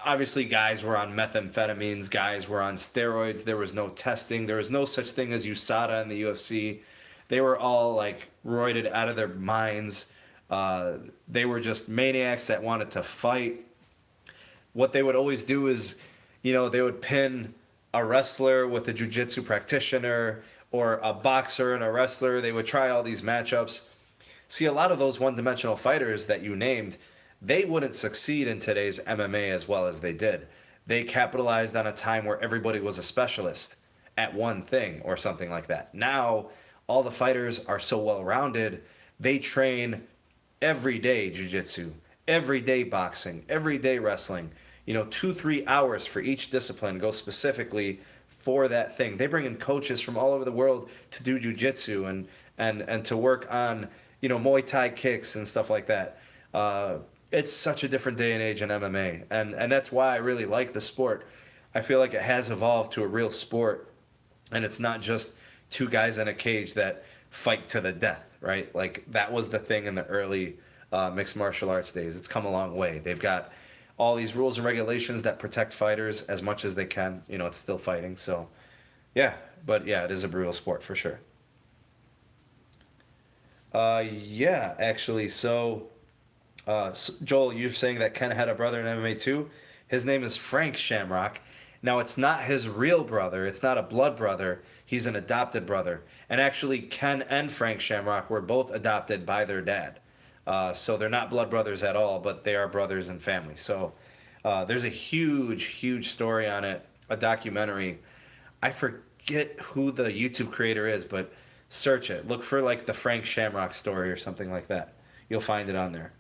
obviously guys were on methamphetamines, guys were on steroids, there was no testing, there was no such thing as USADA in the UFC. They were all like roided out of their minds. They were just maniacs that wanted to fight. What they would always do is, they would pin a wrestler with a jiu-jitsu practitioner or a boxer and a wrestler. They would try all these matchups. See, a lot of those one-dimensional fighters that you named, they wouldn't succeed in today's MMA as well as they did. They capitalized on a time where everybody was a specialist at one thing or something like that. Now, all the fighters are so well-rounded, they train every day jiu-jitsu, every day boxing, every day wrestling. 2-3 hours for each discipline go specifically for that thing. They bring in coaches from all over the world to do jiu-jitsu and to work on Muay Thai kicks and stuff like that. It's such a different day and age in MMA, and that's why I really like the sport. I feel like it has evolved to a real sport, and it's not just two guys in a cage that fight to the death, right? Like that was the thing in the early mixed martial arts days. It's come a long way. They've got all these rules and regulations that protect fighters as much as they can. It's still fighting, so yeah. But yeah, it is a brutal sport for sure. Yeah, actually. So, Joel, you're saying that Ken had a brother in MMA too. His name is Frank Shamrock. Now, it's not his real brother. It's not a blood brother. He's an adopted brother. And actually, Ken and Frank Shamrock were both adopted by their dad. So they're not blood brothers at all, but they are brothers in family. So there's a huge, huge story on it, a documentary. I forget who the YouTube creator is, but search it. Look for like the Frank Shamrock story or something like that. You'll find it on there.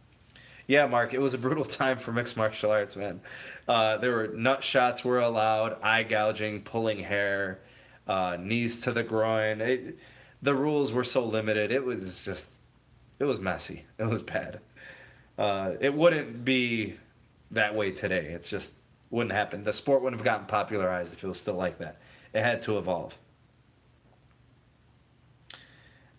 Yeah, Mark, it was a brutal time for mixed martial arts, man. There were nut shots were allowed, eye gouging, pulling hair, knees to the groin. The rules were so limited. It was messy. It was bad. It wouldn't be that way today. It's just wouldn't happen. The sport wouldn't have gotten popularized if it was still like that. It had to evolve.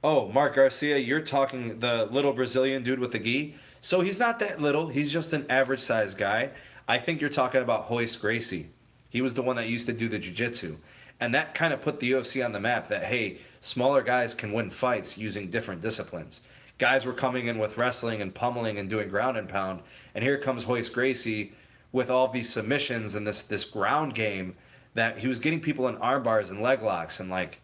Oh, Mark Garcia, you're talking the little Brazilian dude with the gi. So he's not that little. He's just an average sized guy. I think you're talking about Hoist Gracie. He was the one that used to do the jiu-jitsu. And that kind of put the UFC on the map that, hey, smaller guys can win fights using different disciplines. Guys were coming in with wrestling and pummeling and doing ground and pound. And here comes Hoist Gracie with all these submissions and this ground game that he was getting people in arm bars and leg locks and like,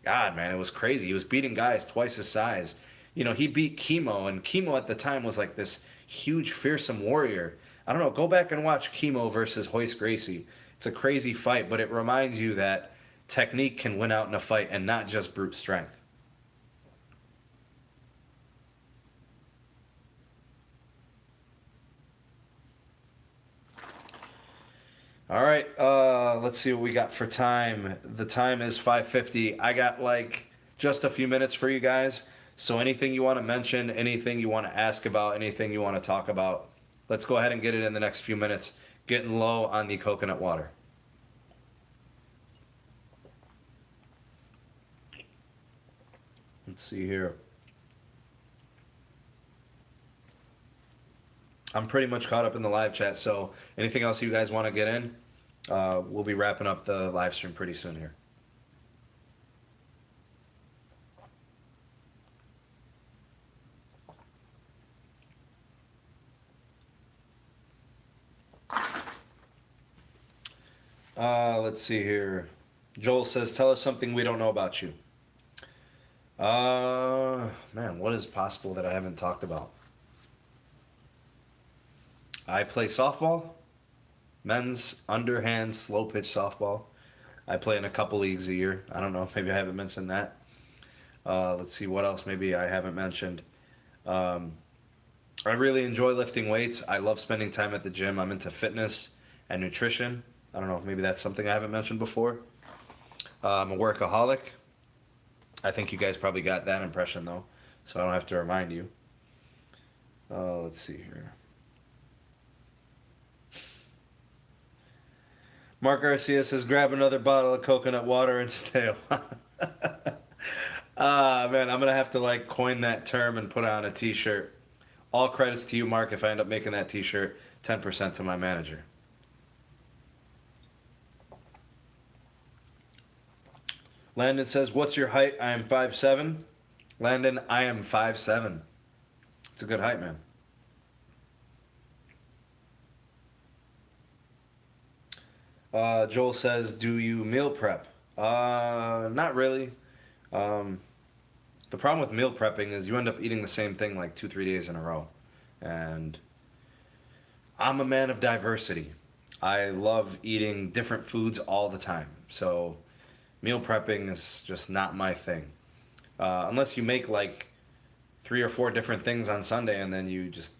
God, man, it was crazy. He was beating guys twice his size. He beat Chemo, and Chemo at the time was like this huge, fearsome warrior. I don't know. Go back and watch Chemo versus Hoist Gracie. It's a crazy fight, but it reminds you that technique can win out in a fight and not just brute strength. All right, let's see what we got for time. The time is 5:50. I got like just a few minutes for you guys. So anything you want to mention, anything you want to ask about, anything you want to talk about, let's go ahead and get it in the next few minutes. Getting low on the coconut water. Let's see here. I'm pretty much caught up in the live chat, so anything else you guys want to get in, we'll be wrapping up the live stream pretty soon here. Let's see here. Joel says, "Tell us something we don't know about you." Man, what is possible that I haven't talked about? I play softball, men's underhand slow pitch softball. I play in a couple leagues a year. I don't know. Maybe I haven't mentioned that. Let's see what else. Maybe I haven't mentioned. Um, I really enjoy lifting weights. I love spending time at the gym. I'm into fitness and nutrition. I don't know. Maybe that's something I haven't mentioned before. I'm a workaholic. I think you guys probably got that impression though, so I don't have to remind you. Let's see here. Mark Garcia says, "Grab another bottle of coconut water and stay." Ah, man, I'm gonna have to like coin that term and put it on a T-shirt. All credits to you, Mark. If I end up making that T-shirt, 10% to my manager. Landon says, "What's your height?" I am 5'7". Landon, I am 5'7". It's a good height, man. Joel says, "Do you meal prep?" Not really. Um, the problem with meal prepping is you end up eating the same thing like 2, 3 days in a row. And I'm a man of diversity. I love eating different foods all the time. So meal prepping is just not my thing. Unless you make like 3 or 4 different things on Sunday and then you just,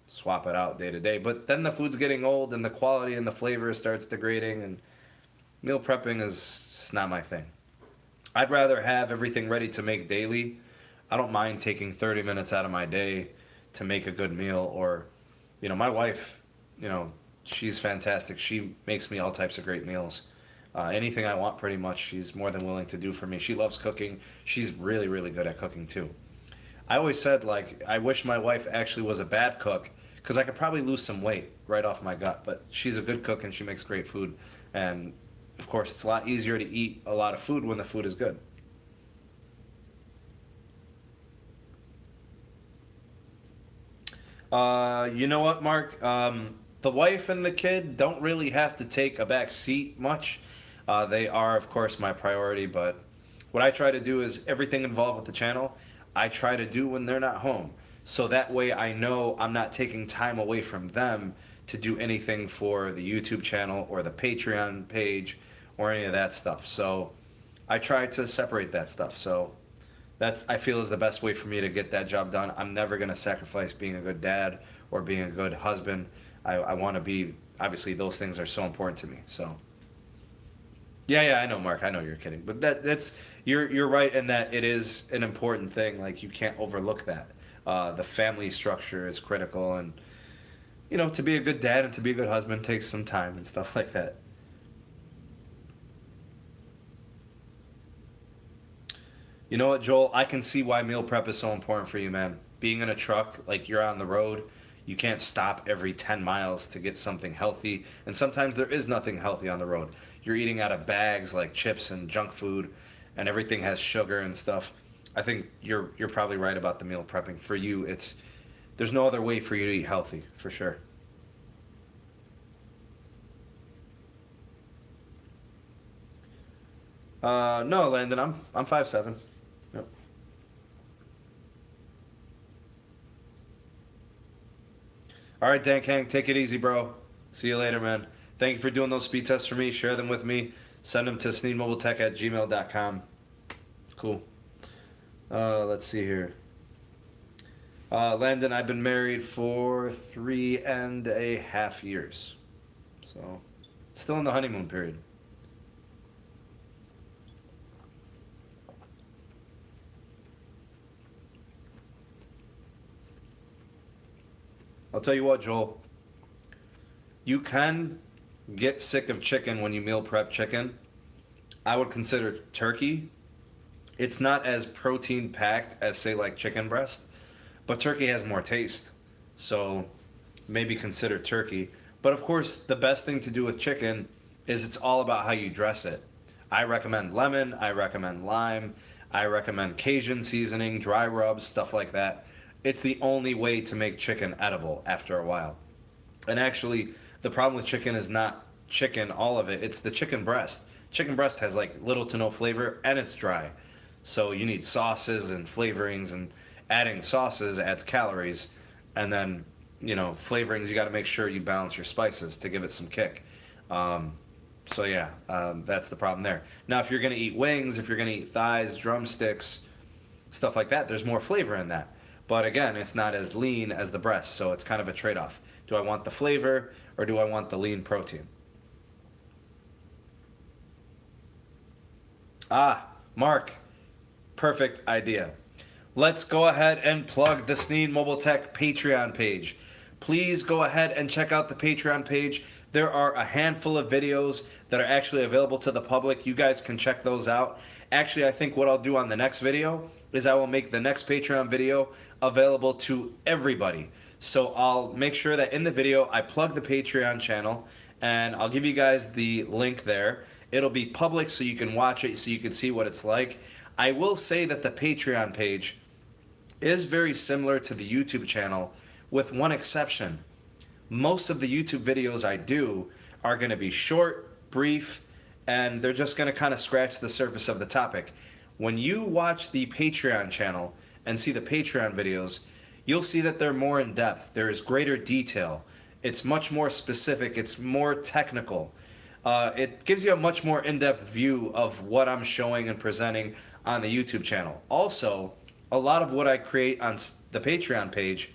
swap it out day to day. But then the food's getting old and the quality and the flavor starts degrading, and meal prepping is just not my thing. I'd rather have everything ready to make daily. I don't mind taking 30 minutes out of my day to make a good meal. Or, my wife, she's fantastic. She makes me all types of great meals. Anything I want, pretty much, she's more than willing to do for me. She loves cooking. She's really, really good at cooking, too. I always said, like, I wish my wife actually was a bad cook, because I could probably lose some weight right off my gut. But she's a good cook and she makes great food. And, of course, it's a lot easier to eat a lot of food when the food is good. You know what, Mark? The wife and the kid don't really have to take a back seat much. They are, of course, my priority, but what I try to do is everything involved with the channel, I try to do when they're not home. So that way I know I'm not taking time away from them to do anything for the YouTube channel or the Patreon page or any of that stuff. So I try to separate that stuff. So that's, I feel, is the best way for me to get that job done. I'm never going to sacrifice being a good dad or being a good husband. I want to be, obviously those things are so important to me. So yeah, I know, Mark. I know you're kidding, but that's you're right in that it is an important thing. Like, you can't overlook that. The family structure is critical, and to be a good dad and to be a good husband takes some time and stuff like that. You know what, Joel? I can see why meal prep is so important for you, man. Being in a truck, like, you're on the road, you can't stop every 10 miles to get something healthy, and sometimes there is nothing healthy on the road. You're eating out of bags like chips and junk food, and everything has sugar and stuff. I think you're probably right about the meal prepping. For you, there's no other way for you to eat healthy, for sure. No, Landon, I'm 5'7". Yep. All right, Dan Kang, take it easy, bro. See you later, man. Thank you for doing those speed tests for me. Share them with me. Send them to sneedmobiletech@gmail.com. Cool. Let's see here. Landon, I've been married for 3.5 years. So, still in the honeymoon period. I'll tell you what, Joel. You can get sick of chicken when you meal prep chicken. I would consider turkey. It's not as protein packed as, say, like chicken breast, but turkey has more taste. So maybe consider turkey. But of course, the best thing to do with chicken is it's all about how you dress it. I recommend lemon, I recommend lime, I recommend Cajun seasoning, dry rubs, stuff like that. It's the only way to make chicken edible after a while. And actually, the problem with chicken is not chicken, all of it. It's the chicken breast. Chicken breast has like little to no flavor and it's dry. So you need sauces and flavorings, and adding sauces adds calories. And then, flavorings, you got to make sure you balance your spices to give it some kick. So yeah, that's the problem there. Now, if you're going to eat wings, if you're going to eat thighs, drumsticks, stuff like that, there's more flavor in that. But again, it's not as lean as the breast, so it's kind of a trade-off. Do I want the flavor or do I want the lean protein? Ah, Mark, perfect idea. Let's go ahead and plug the Sneed Mobile Tech Patreon page. Please go ahead and check out the Patreon page. There are a handful of videos that are actually available to the public. You guys can check those out. Actually, I think what I'll do on the next video is I will make the next Patreon video available to everybody. So I'll make sure that in the video I plug the Patreon channel, and I'll give you guys the link there. It'll be public so you can watch it, so you can see what it's like. I will say that the Patreon page is very similar to the YouTube channel, with one exception. Most of the YouTube videos I do are going to be short, brief, and they're just going to kind of scratch the surface of the topic. When you watch the Patreon channel and see the Patreon videos, you'll see that they're more in depth. There is greater detail. It's much more specific. It's more technical. It gives you a much more in-depth view of what I'm showing and presenting on the YouTube channel. Also, a lot of what I create on the Patreon page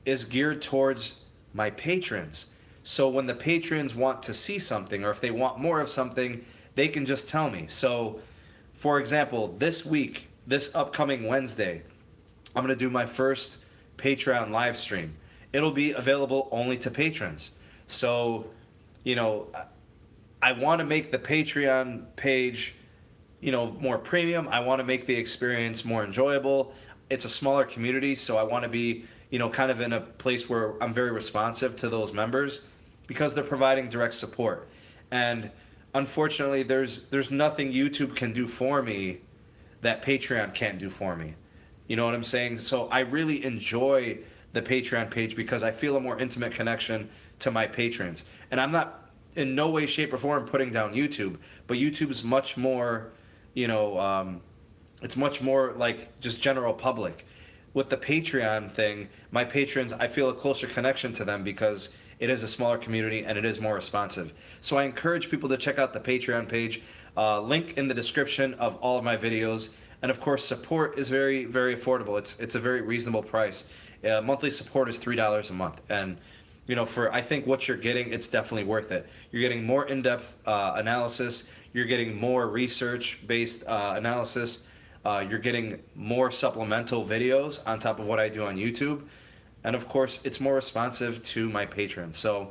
is geared towards my patrons. So when the patrons want to see something, or if they want more of something, they can just tell me. So, for example, this week, this upcoming Wednesday, I'm going to do my first Patreon live stream. It'll be available only to patrons. So, I want to make the Patreon page, more premium. I want to make the experience more enjoyable. It's a smaller community, so I want to be, kind of in a place where I'm very responsive to those members because they're providing direct support. And unfortunately, there's nothing YouTube can do for me that Patreon can't do for me. You know what I'm saying? So I really enjoy the Patreon page because I feel a more intimate connection to my patrons. And I'm not in no way, shape, or form putting down YouTube, but YouTube's much more, it's much more like just general public. With the Patreon thing, my patrons, I feel a closer connection to them because it is a smaller community and it is more responsive. So I encourage people to check out the Patreon page. Link in the description of all of my videos. And of course, support is very, very affordable. It's a very reasonable price. Monthly support is $3 a month. And for I think what you're getting, it's definitely worth it. You're getting more in-depth analysis. You're getting more research-based analysis. You're getting more supplemental videos on top of what I do on YouTube. And of course, it's more responsive to my patrons. So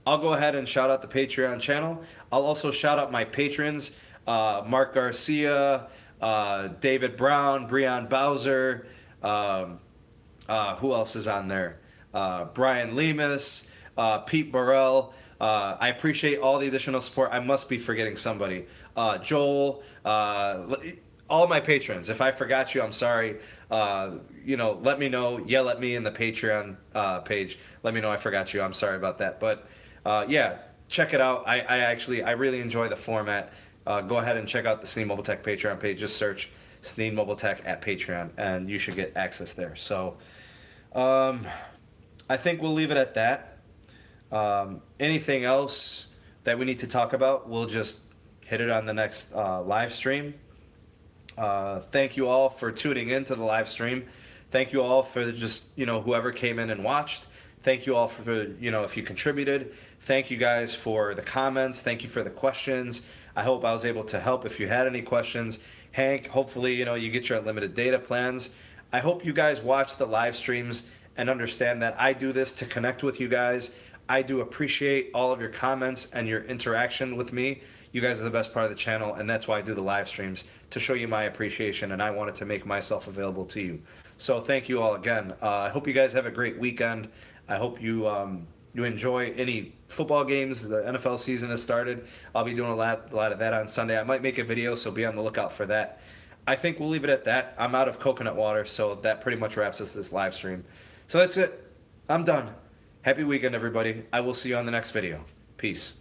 I'll go ahead and shout out the Patreon channel. I'll also shout out my patrons, Mark Garcia, David Brown, Breon Bowser, who else is on there? Brian Lemus, Pete Burrell. I appreciate all the additional support. I must be forgetting somebody. Joel, all my patrons. If I forgot you, I'm sorry. Let me know. Yell at me in the Patreon page. Let me know I forgot you. I'm sorry about that. But yeah, check it out. I really enjoy the format. Go ahead and check out the Sneed Mobile Tech Patreon page. Just search Sneed Mobile Tech at Patreon, and you should get access there. So I think we'll leave it at that. Anything else that we need to talk about, we'll just hit it on the next live stream. Thank you all for tuning in to the live stream. Thank you all for just, whoever came in and watched. Thank you all for, if you contributed. Thank you guys for the comments. Thank you for the questions. I hope I was able to help if you had any questions. Hank, hopefully, you get your unlimited data plans. I hope you guys watch the live streams and understand that I do this to connect with you guys. I do appreciate all of your comments and your interaction with me. You guys are the best part of the channel, and that's why I do the live streams, to show you my appreciation, and I wanted to make myself available to you. So thank you all again. I hope you guys have a great weekend. I hope you enjoy any football games. The NFL season has started. I'll be doing a lot of that on Sunday. I might make a video, so be on the lookout for that. I think we'll leave it at that. I'm out of coconut water, so that pretty much wraps us this live stream. So that's it. I'm done. Happy weekend, everybody. I will see you on the next video. Peace.